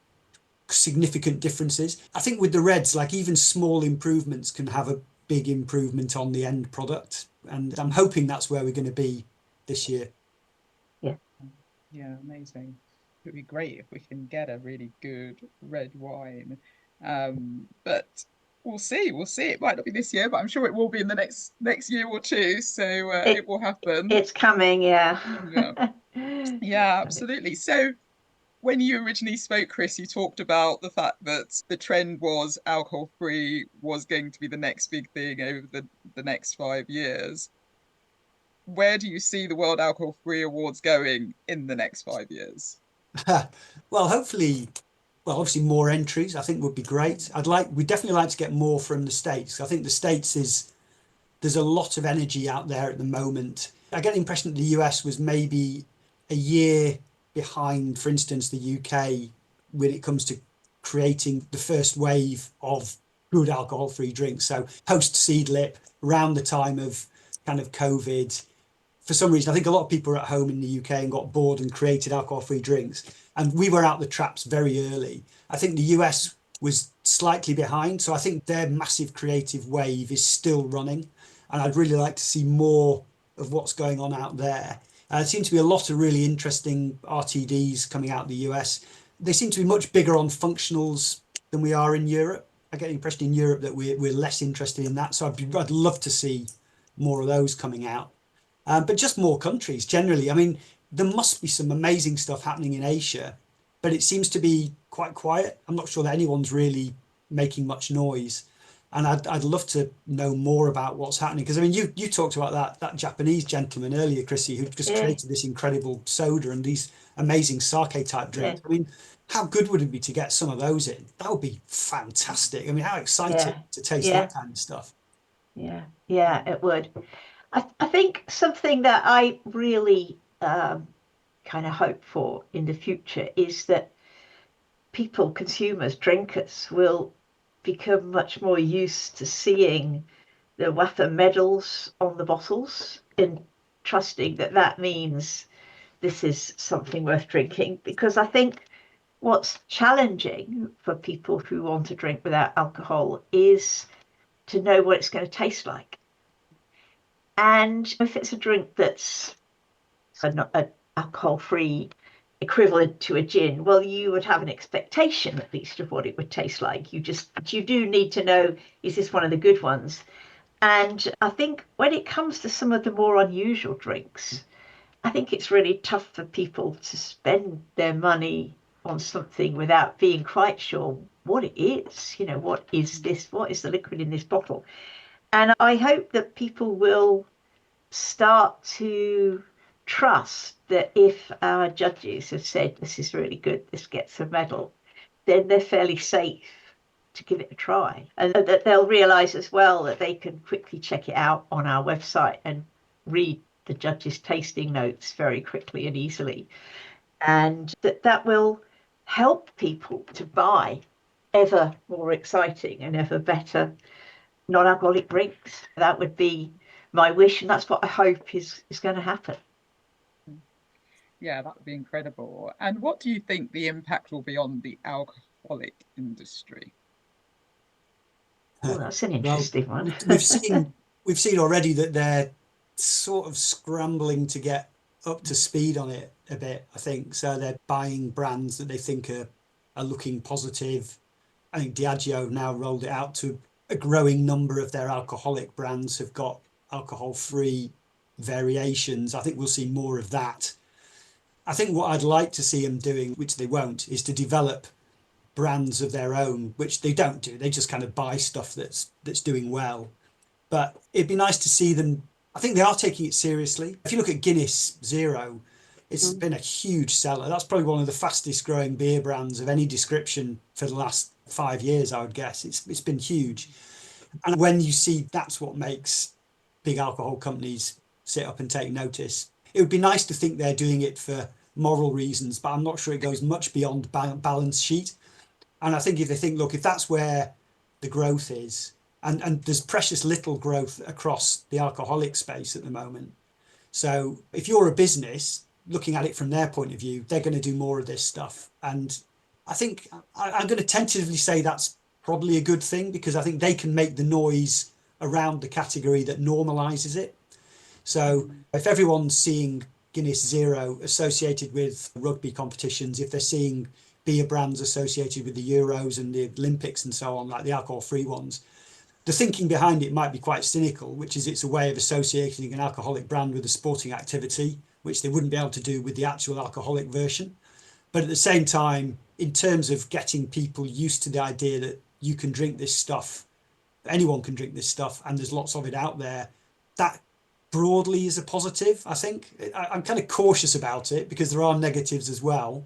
significant differences. I think with the reds, like even small improvements can have a big improvement on the end product, and I'm hoping that's where we're going to be this year. Yeah, amazing. It would be great if we can get a really good red wine, but we'll see. It might not be this year, but I'm sure it will be in the next year or two. So it will happen. It's coming, yeah. Yeah, absolutely. So when you originally spoke, Chris, you talked about the fact that the trend was alcohol-free was going to be the next big thing over the next 5 years. Where do you see the World Alcohol-Free Awards going in the next 5 years? Well, hopefully, obviously more entries I think would be great. We'd definitely like to get more from the States. I think the States there's a lot of energy out there at the moment. I get the impression that the US was maybe a year behind, for instance, the UK when it comes to creating the first wave of good alcohol-free drinks. So post Seedlip, around the time of kind of COVID, for some reason, I think a lot of people were at home in the UK and got bored and created alcohol-free drinks. And we were out the traps very early. I think the US was slightly behind. So I think their massive creative wave is still running. And I'd really like to see more of what's going on out there. There seems to be a lot of really interesting RTDs coming out of the US. They seem to be much bigger on functionals than we are in Europe. I get the impression in Europe that we're less interested in that. So I'd love to see more of those coming out. But just more countries generally. I mean, there must be some amazing stuff happening in Asia, but it seems to be quite quiet. I'm not sure that anyone's really making much noise. And I'd love to know more about what's happening, because I mean, you talked about that Japanese gentleman earlier, Chrissie, who just Yeah, created this incredible soda and these amazing sake type yeah, drinks. I mean, how good would it be to get some of those in? That would be fantastic. I mean, how exciting yeah, to taste yeah, that kind of stuff. yeah, it would. I think something that I really kind of hope for in the future is that people, consumers, drinkers, will become much more used to seeing the WAFA medals on the bottles and trusting that that means this is something worth drinking. Because I think what's challenging for people who want to drink without alcohol is to know what it's going to taste like. And if it's a drink that's a alcohol-free equivalent to a gin, well, you would have an expectation at least of what it would taste like. You do need to know, is this one of the good ones? And I think when it comes to some of the more unusual drinks, I think it's really tough for people to spend their money on something without being quite sure what it is. You know, what is this? What is the liquid in this bottle? And I hope that people will start to trust that if our judges have said this is really good, this gets a medal, then they're fairly safe to give it a try. And that they'll realize as well that they can quickly check it out on our website and read the judges' tasting notes very quickly and easily. And that will help people to buy ever more exciting and ever better non-alcoholic drinks. That would be my wish, and that's what I hope is going to happen. Yeah, that would be incredible. And what do you think the impact will be on the alcoholic industry? Oh, that's an Well, interesting one. we've seen already that they're sort of scrambling to get up to speed on it a bit, I think. So they're buying brands that they think are looking positive. I think Diageo now rolled it out to a growing number of their alcoholic brands have got alcohol-free variations. I think we'll see more of that. I think what I'd like to see them doing, which they won't, is to develop brands of their own, which they don't do. They just kind of buy stuff that's doing well. But it'd be nice to see them. I think they are taking it seriously. If you look at Guinness Zero, it's been a huge seller. That's probably one of the fastest growing beer brands of any description for the last 5 years, I would guess. It's been huge. And when you see that's what makes big alcohol companies sit up and take notice, it would be nice to think they're doing it for moral reasons, but I'm not sure it goes much beyond balance sheet. And I think if they think, look, if that's where the growth is, and there's precious little growth across the alcoholic space at the moment. So if you're a business looking at it from their point of view, they're going to do more of this stuff. And I think I'm going to tentatively say that's probably a good thing, because I think they can make the noise around the category that normalizes it. So if everyone's seeing Guinness Zero associated with rugby competitions, if they're seeing beer brands associated with the Euros and the Olympics and so on, like the alcohol-free ones, the thinking behind it might be quite cynical, which is it's a way of associating an alcoholic brand with a sporting activity, which they wouldn't be able to do with the actual alcoholic version. But at the same time, in terms of getting people used to the idea that you can drink this stuff, anyone can drink this stuff, and there's lots of it out there, that broadly is a positive, I think. I'm kind of cautious about it because there are negatives as well.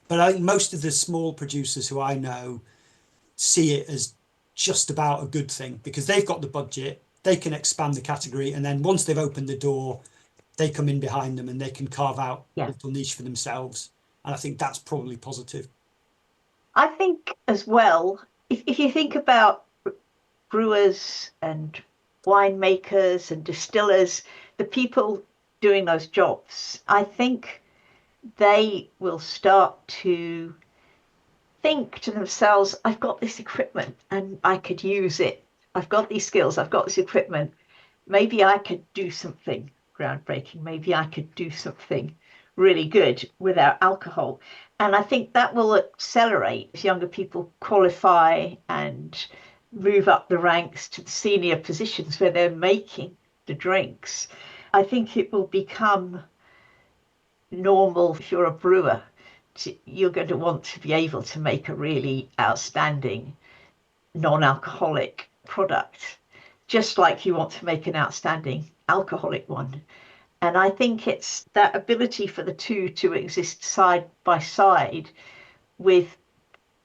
But I think most of the small producers who I know see it as just about a good thing, because they've got the budget, they can expand the category, and then once they've opened the door, they come in behind them and they can carve out a Yeah. little niche for themselves. And I think that's probably positive. I think as well, if you think about brewers and winemakers and distillers, the people doing those jobs, I think they will start to think to themselves, I've got this equipment and I could use it. I've got these skills, I've got this equipment. Maybe I could do something groundbreaking. Maybe I could do something really good without alcohol. And I think that will accelerate if younger people qualify and move up the ranks to the senior positions where they're making the drinks. I think it will become normal if you're a brewer. You're going to want to be able to make a really outstanding non-alcoholic product, just like you want to make an outstanding alcoholic one. And I think it's that ability for the two to exist side by side, with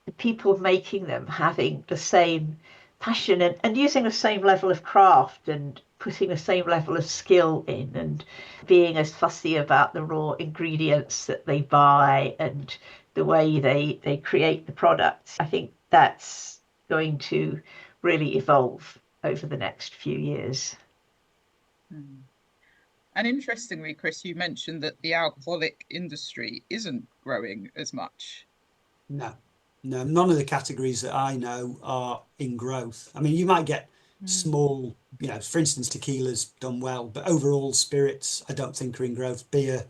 the people making them having the same passion and using the same level of craft and putting the same level of skill in, and being as fussy about the raw ingredients that they buy and the way they create the product. I think that's going to really evolve over the next few years. Mm. And interestingly, Chris, you mentioned that the alcoholic industry isn't growing as much. No, none of the categories that I know are in growth. I mean, you might get small, for instance, tequila's done well, but overall spirits, I don't think are in growth. Beer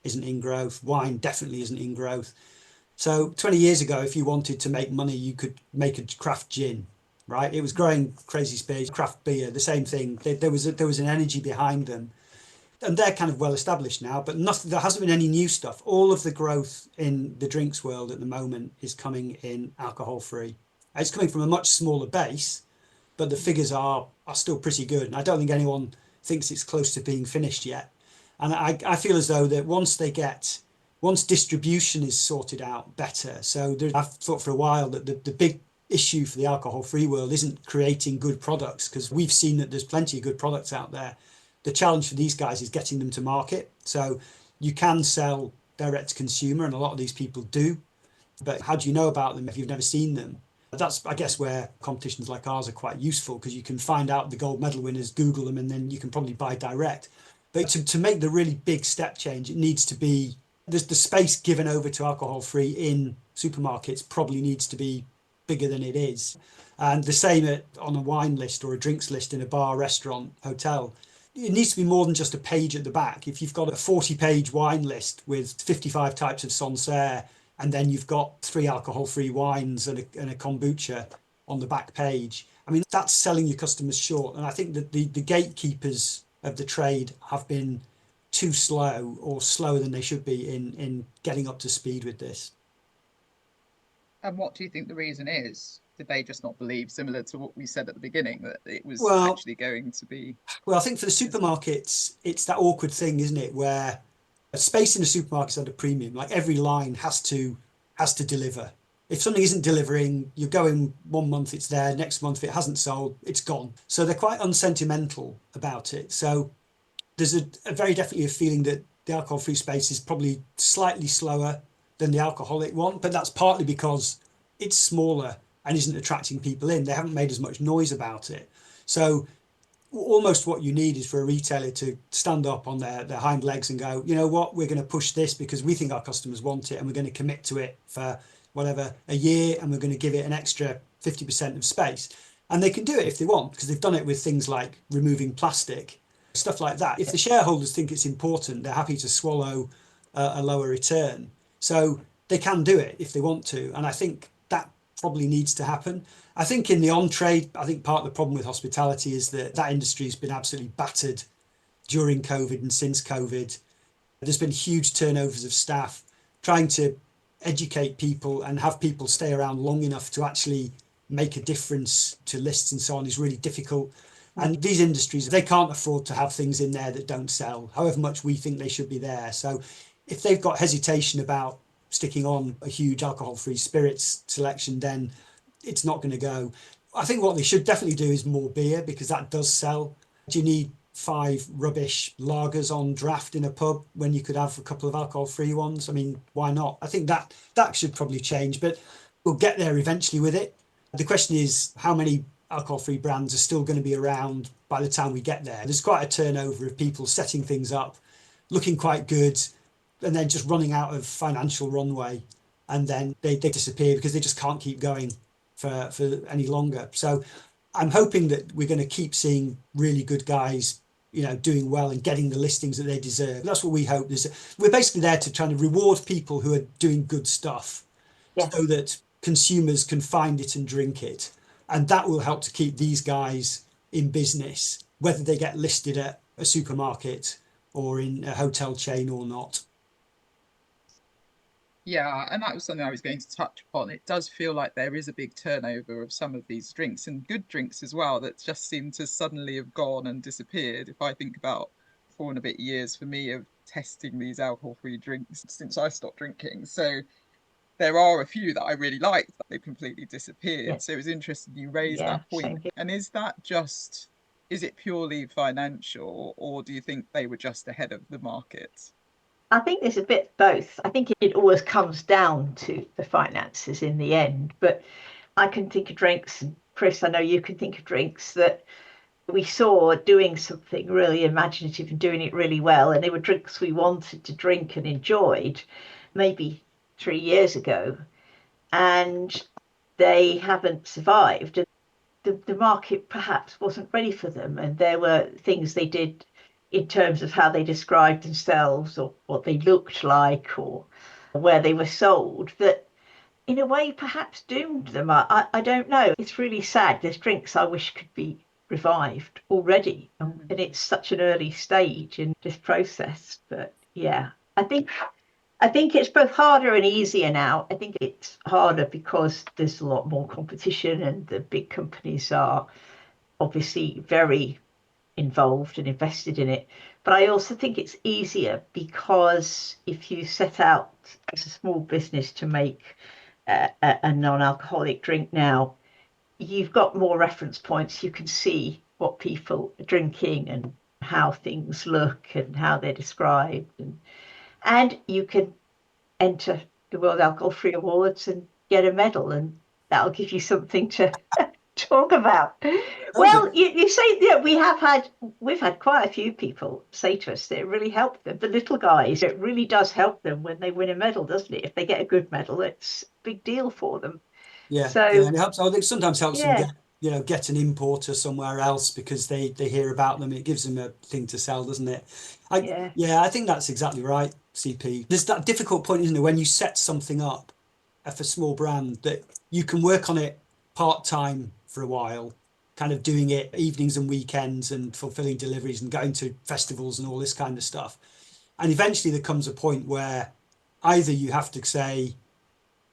isn't in growth. Wine definitely isn't in growth. So 20 years ago, if you wanted to make money, you could make a craft gin, right? It was growing crazy speed. Craft beer, the same thing. There was an energy behind them, and they're kind of well established now, but nothing, there hasn't been any new stuff. All of the growth in the drinks world at the moment is coming in alcohol free. It's coming from a much smaller base, but the figures are still pretty good. And I don't think anyone thinks it's close to being finished yet. And I feel as though that once distribution is sorted out better. So I've thought for a while that the big issue for the alcohol free world isn't creating good products, because we've seen that there's plenty of good products out there. The challenge for these guys is getting them to market. So you can sell direct to consumer, and a lot of these people do, but how do you know about them if you've never seen them? That's, I guess, where competitions like ours are quite useful, because you can find out the gold medal winners, Google them, and then you can probably buy direct. But to make the really big step change, it needs to be, the space given over to alcohol free in supermarkets probably needs to be bigger than it is. And the same on a wine list or a drinks list in a bar, restaurant, hotel. It needs to be more than just a page at the back. If you've got a 40-page wine list with 55 types of Sancerre, and then you've got 3 alcohol-free wines and a kombucha on the back page, I mean, that's selling your customers short. And I think that the gatekeepers of the trade have been too slow, or slower than they should be, in getting up to speed with this. And what do you think the reason is? Did they just not believe, similar to what we said at the beginning, that it was actually going to be? Well, I think for the supermarkets, it's that awkward thing, isn't it, where a space in a supermarket is at a premium. Like, every line has to deliver. If something isn't delivering, you're going 1 month, it's there. Next month, if it hasn't sold, it's gone. So they're quite unsentimental about it. So there's a very definitely a feeling that the alcohol-free space is probably slightly slower than the alcoholic one, but that's partly because it's smaller and isn't attracting people in. They haven't made as much noise about it. So almost what you need is for a retailer to stand up on their hind legs and go, you know what, we're going to push this because we think our customers want it, and we're going to commit to it for whatever, a year, and we're going to give it an extra 50% of space. And they can do it if they want, because they've done it with things like removing plastic, stuff like that. If the shareholders think it's important, they're happy to swallow a lower return. So they can do it if they want to. And I think that probably needs to happen. I think in the on-trade, I think part of the problem with hospitality is that industry has been absolutely battered during COVID and since COVID. There's been huge turnovers of staff. Trying to educate people and have people stay around long enough to actually make a difference to lists and so on is really difficult. And these industries, they can't afford to have things in there that don't sell, however much we think they should be there. So if they've got hesitation about sticking on a huge alcohol-free spirits selection, then it's not going to go. I think what they should definitely do is more beer, because that does sell. Do you need 5 rubbish lagers on draft in a pub when you could have a couple of alcohol-free ones? I mean, why not? I think that should probably change, but we'll get there eventually with it. The question is, how many alcohol-free brands are still going to be around by the time we get there? There's quite a turnover of people setting things up, looking quite good, and then just running out of financial runway, and then they disappear because they just can't keep going for any longer. So I'm hoping that we're going to keep seeing really good guys, doing well and getting the listings that they deserve. That's what we hope. We're basically there to try to reward people who are doing good stuff, Yes. so that consumers can find it and drink it. And that will help to keep these guys in business, whether they get listed at a supermarket or in a hotel chain or not. Yeah, and that was something I was going to touch upon. It does feel like there is a big turnover of some of these drinks, and good drinks as well, that just seem to suddenly have gone and disappeared. If I think about 4 and a bit years for me of testing these alcohol-free drinks since I stopped drinking. So there are a few that I really liked that they've completely Yeah, disappeared. So it was interesting you raised yeah, that point. same here. And is it purely financial, or do you think they were just ahead of the market? I think there's a bit both. I think it always comes down to the finances in the end, but I can think of drinks, and Chris, I know you can think of drinks that we saw doing something really imaginative and doing it really well, and they were drinks we wanted to drink and enjoyed maybe 3 years ago, and they haven't survived. And the market perhaps wasn't ready for them, and there were things they did in terms of how they described themselves or what they looked like or where they were sold that in a way perhaps doomed them. I don't know. It's really sad. There's drinks I wish could be revived already, and it's such an early stage in this process. But yeah, I think it's both harder and easier now. I think it's harder because there's a lot more competition and the big companies are obviously very involved and invested in it. But I also think it's easier because if you set out as a small business to make a non-alcoholic drink now, you've got more reference points. You can see what people are drinking and how things look and how they're described, and you can enter the World Alcohol Free Awards and get a medal, and that'll give you something to talk about. Well, you say, yeah, we've had quite a few people say to us that it really helped them. The little guys, it really does help them when they win a medal, doesn't it? If they get a good medal, it's a big deal for them. Yeah, yeah, So and it helps. I think sometimes helps them yeah, get an importer somewhere else because they hear about them. It gives them a thing to sell, doesn't it? yeah, Yeah, I think that's exactly right, CP. There's that difficult point, isn't there, when you set something up for a small brand that you can work on it part time for a while, kind of doing it evenings and weekends and fulfilling deliveries and going to festivals and all this kind of stuff. And eventually there comes a point where either you have to say,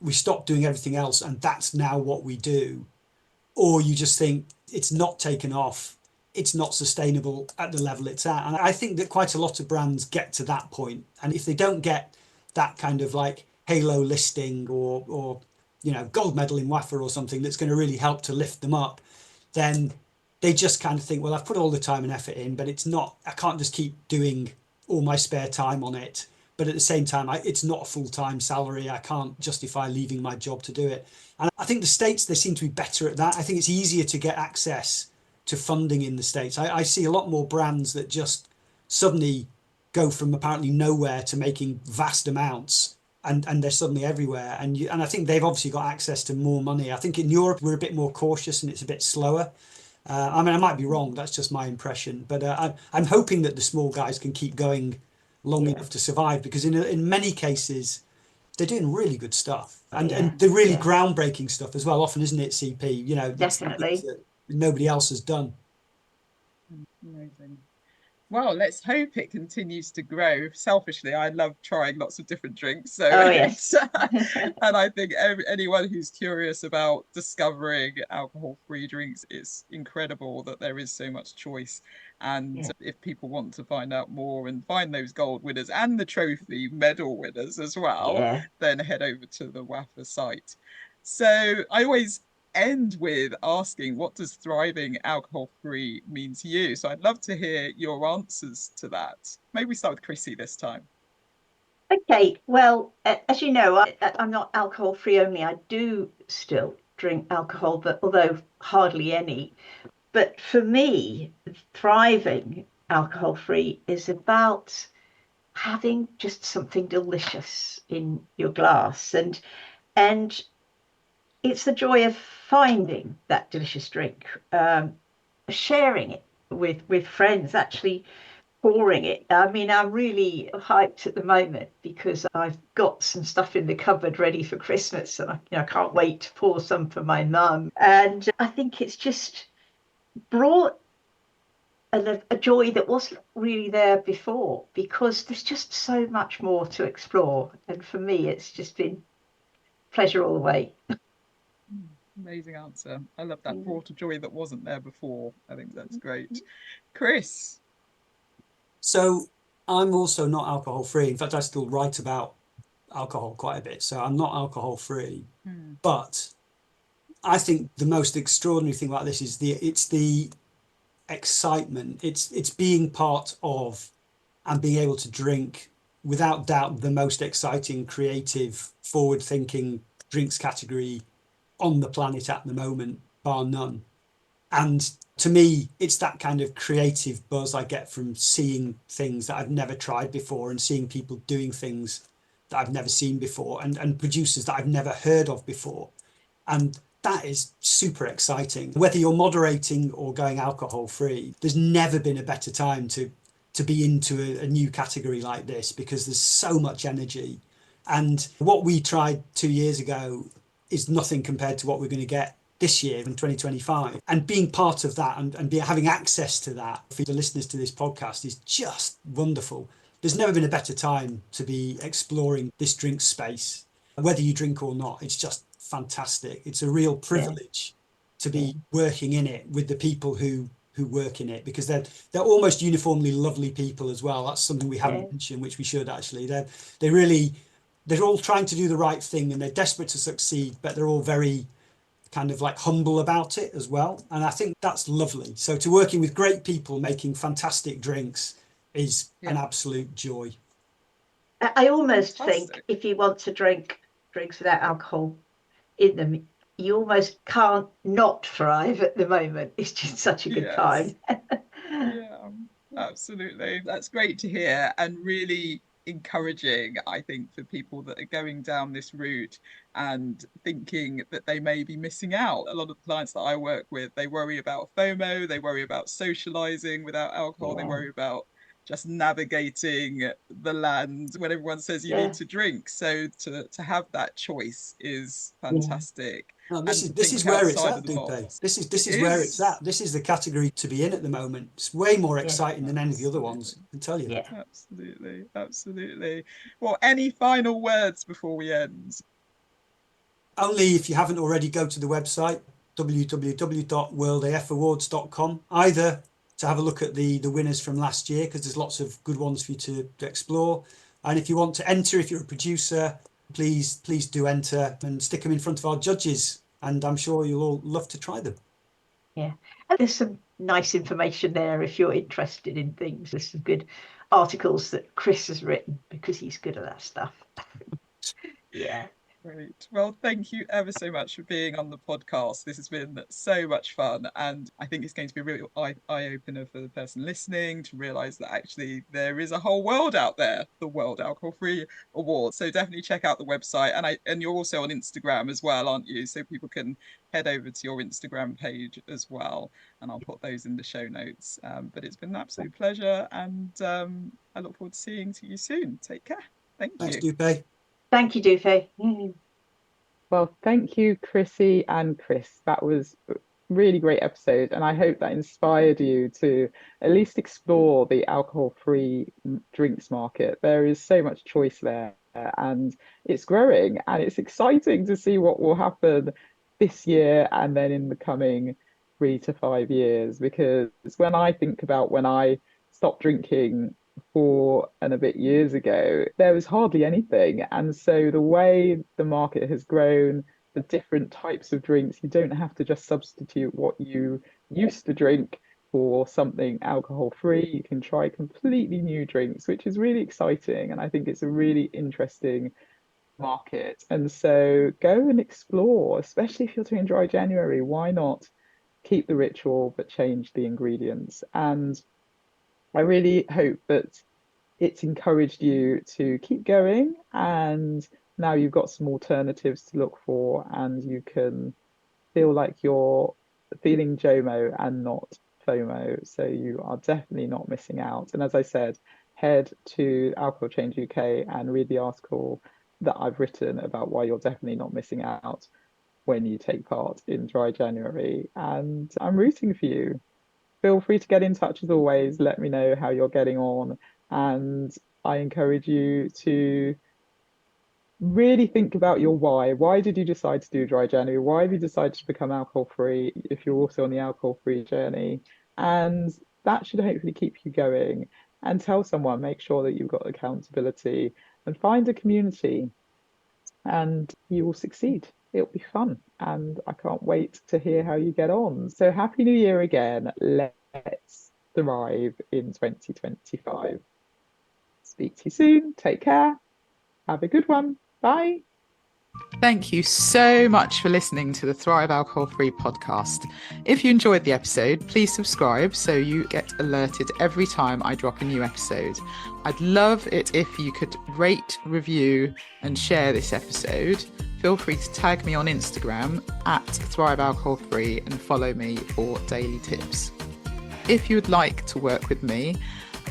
we stop doing everything else and that's now what we do, or you just think it's not taken off, it's not sustainable at the level it's at. And I think that quite a lot of brands get to that point, and if they don't get that kind of like halo listing or gold medal in WAFA or something that's going to really help to lift them up, then they just kind of think, well, I've put all the time and effort in, but it's not, I can't just keep doing all my spare time on it. But at the same time, it's not a full-time salary. I can't justify leaving my job to do it. And I think the States, they seem to be better at that. I think it's easier to get access to funding in the States. I see a lot more brands that just suddenly go from apparently nowhere to making vast amounts, and they're suddenly everywhere. And I think they've obviously got access to more money. I think in Europe we're a bit more cautious and it's a bit slower. I mean, I might be wrong. That's just my impression. But I'm hoping that the small guys can keep going long yeah, enough to survive, because in many cases they're doing really good stuff, and yeah, the really yeah, groundbreaking stuff as well. Often, isn't it, CP? It's things definitely. that nobody else has done. Amazing. Well, let's hope it continues to grow. Selfishly, I love trying lots of different drinks. So Oh yes. it's, and I think anyone who's curious about discovering alcohol-free drinks, it's incredible that there is so much choice. And Yeah, if people want to find out more and find those gold winners and the trophy medal winners as well, yeah. then head over to the WAFA site. So I always end with asking, what does thriving alcohol free mean to you? So I'd love to hear your answers to that. Maybe we start with Chrissie this time. Okay, well, as you know, I'm not alcohol free only. I do still drink alcohol, but although hardly any. But for me, thriving alcohol free is about having just something delicious in your glass, and it's the joy of finding that delicious drink, sharing it with friends, actually pouring it. I mean, I'm really hyped at the moment because I've got some stuff in the cupboard ready for Christmas, and I can't wait to pour some for my mum. And I think it's just brought a joy that wasn't really there before, because there's just so much more to explore. And for me, it's just been pleasure all the way. Amazing answer. I love that. Yeah. Brought a joy that wasn't there before. I think that's great. Chris. So I'm also not alcohol free. In fact, I still write about alcohol quite a bit. So I'm not alcohol free. But I think the most extraordinary thing about this is it's the excitement. It's being part of and being able to drink, without doubt, the most exciting, creative, forward-thinking drinks category on the planet at the moment, bar none. And to me, it's that kind of creative buzz I get from seeing things that I've never tried before, and seeing people doing things that I've never seen before, and producers that I've never heard of before. And that is super exciting. Whether you're moderating or going alcohol free, there's never been a better time to be into a new category like this, because there's so much energy. And what we tried 2 years ago is nothing compared to what we're going to get this year in 2025. And being part of that, and having access to that for the listeners to this podcast, is just wonderful. There's never been a better time to be exploring this drink space. Whether you drink or not, it's just fantastic. It's a real privilege to be working in it with the people who work in it, because they're almost uniformly lovely people as well. That's something we haven't mentioned, which we should actually. They're all trying to do the right thing, and they're desperate to succeed, but they're all very kind of like humble about it as well. And I think that's lovely. So to working with great people making fantastic drinks is an absolute joy. I almost Fantastic. think if you want to drink drinks without alcohol in them, you almost can't not thrive at the moment. It's just such a good time. Yeah, absolutely. That's great to hear, and really encouraging, I think, for people that are going down this route and thinking that they may be missing out. A lot of the clients that I work with, they worry about FOMO, they worry about socializing without alcohol, they worry about just navigating the land when everyone says you need to drink. So to have that choice is fantastic. No, And to this is think where it's outside at, of the Dupe. box. This is where it's at. This is the category to be in at the moment. It's way more exciting than any of the other ones, I can tell you. Yeah. Absolutely, absolutely. Well, any final words before we end? Only, if you haven't already, go to the website www.worldafawards.com, either to have a look at the winners from last year, because there's lots of good ones for you to explore. And if you want to enter, if you're a producer, please do enter and stick them in front of our judges, and I'm sure you'll all love to try them. Yeah, and there's some nice information there if you're interested in things. There's some good articles that Chris has written, because he's good at that stuff. Yeah. Great. Well, thank you ever so much for being on the podcast. This has been so much fun, and I think it's going to be a real eye-opener for the person listening to realise that actually there is a whole world out there, the World Alcohol Free Awards. So definitely check out the website, and you're also on Instagram as well, aren't you? So people can head over to your Instagram page as well, and I'll put those in the show notes. But it's been an absolute pleasure, and I look forward to seeing you soon. Take care. Thanks, you. Dupe. Thank you, Dupe. Well, thank you, Chrissie and Chris. That was a really great episode, and I hope that inspired you to at least explore the alcohol-free drinks market. There is so much choice there, and it's growing, and it's exciting to see what will happen this year and then in the coming 3 to 5 years. Because when I think about when I stopped drinking 4 and a bit years ago, there was hardly anything. And so the way the market has grown, the different types of drinks, you don't have to just substitute what you used to drink for something alcohol free. You can try completely new drinks, which is really exciting. And I think it's a really interesting market. And so go and explore, especially if you're doing dry January. Why not keep the ritual but change the ingredients? And I really hope that it's encouraged you to keep going, and now you've got some alternatives to look for, and you can feel like you're feeling JOMO and not FOMO. So you are definitely not missing out. And as I said, head to Alcohol Change UK and read the article that I've written about why you're definitely not missing out when you take part in Dry January. And I'm rooting for you. feel free to get in touch as always. Let me know how you're getting on. And I encourage you to really think about your why. Why did you decide to do Dry January? Why have you decided to become alcohol free if you're also on the alcohol free journey? And that should hopefully keep you going. And tell someone, make sure that you've got accountability and find a community, and you will succeed. It'll be fun. And I can't wait to hear how you get on. So Happy New Year again. Let's thrive in 2025. Speak to you soon. Take care. Have a good one. Bye. Thank you so much for listening to the Thrive Alcohol Free podcast. If you enjoyed the episode, please subscribe so you get alerted every time I drop a new episode. I'd love it if you could rate, review, and share this episode. Feel free to tag me on Instagram at Thrive Alcohol Free and follow me for daily tips. If you would like to work with me,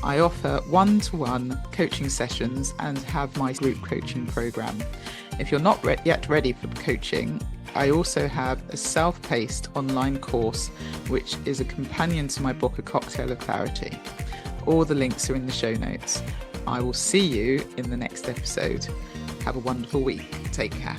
I offer one-to-one coaching sessions and have my group coaching program. If you're not yet ready for coaching, I also have a self-paced online course, which is a companion to my book, A Cocktail of Clarity. All the links are in the show notes. I will see you in the next episode. Have a wonderful week. Take care.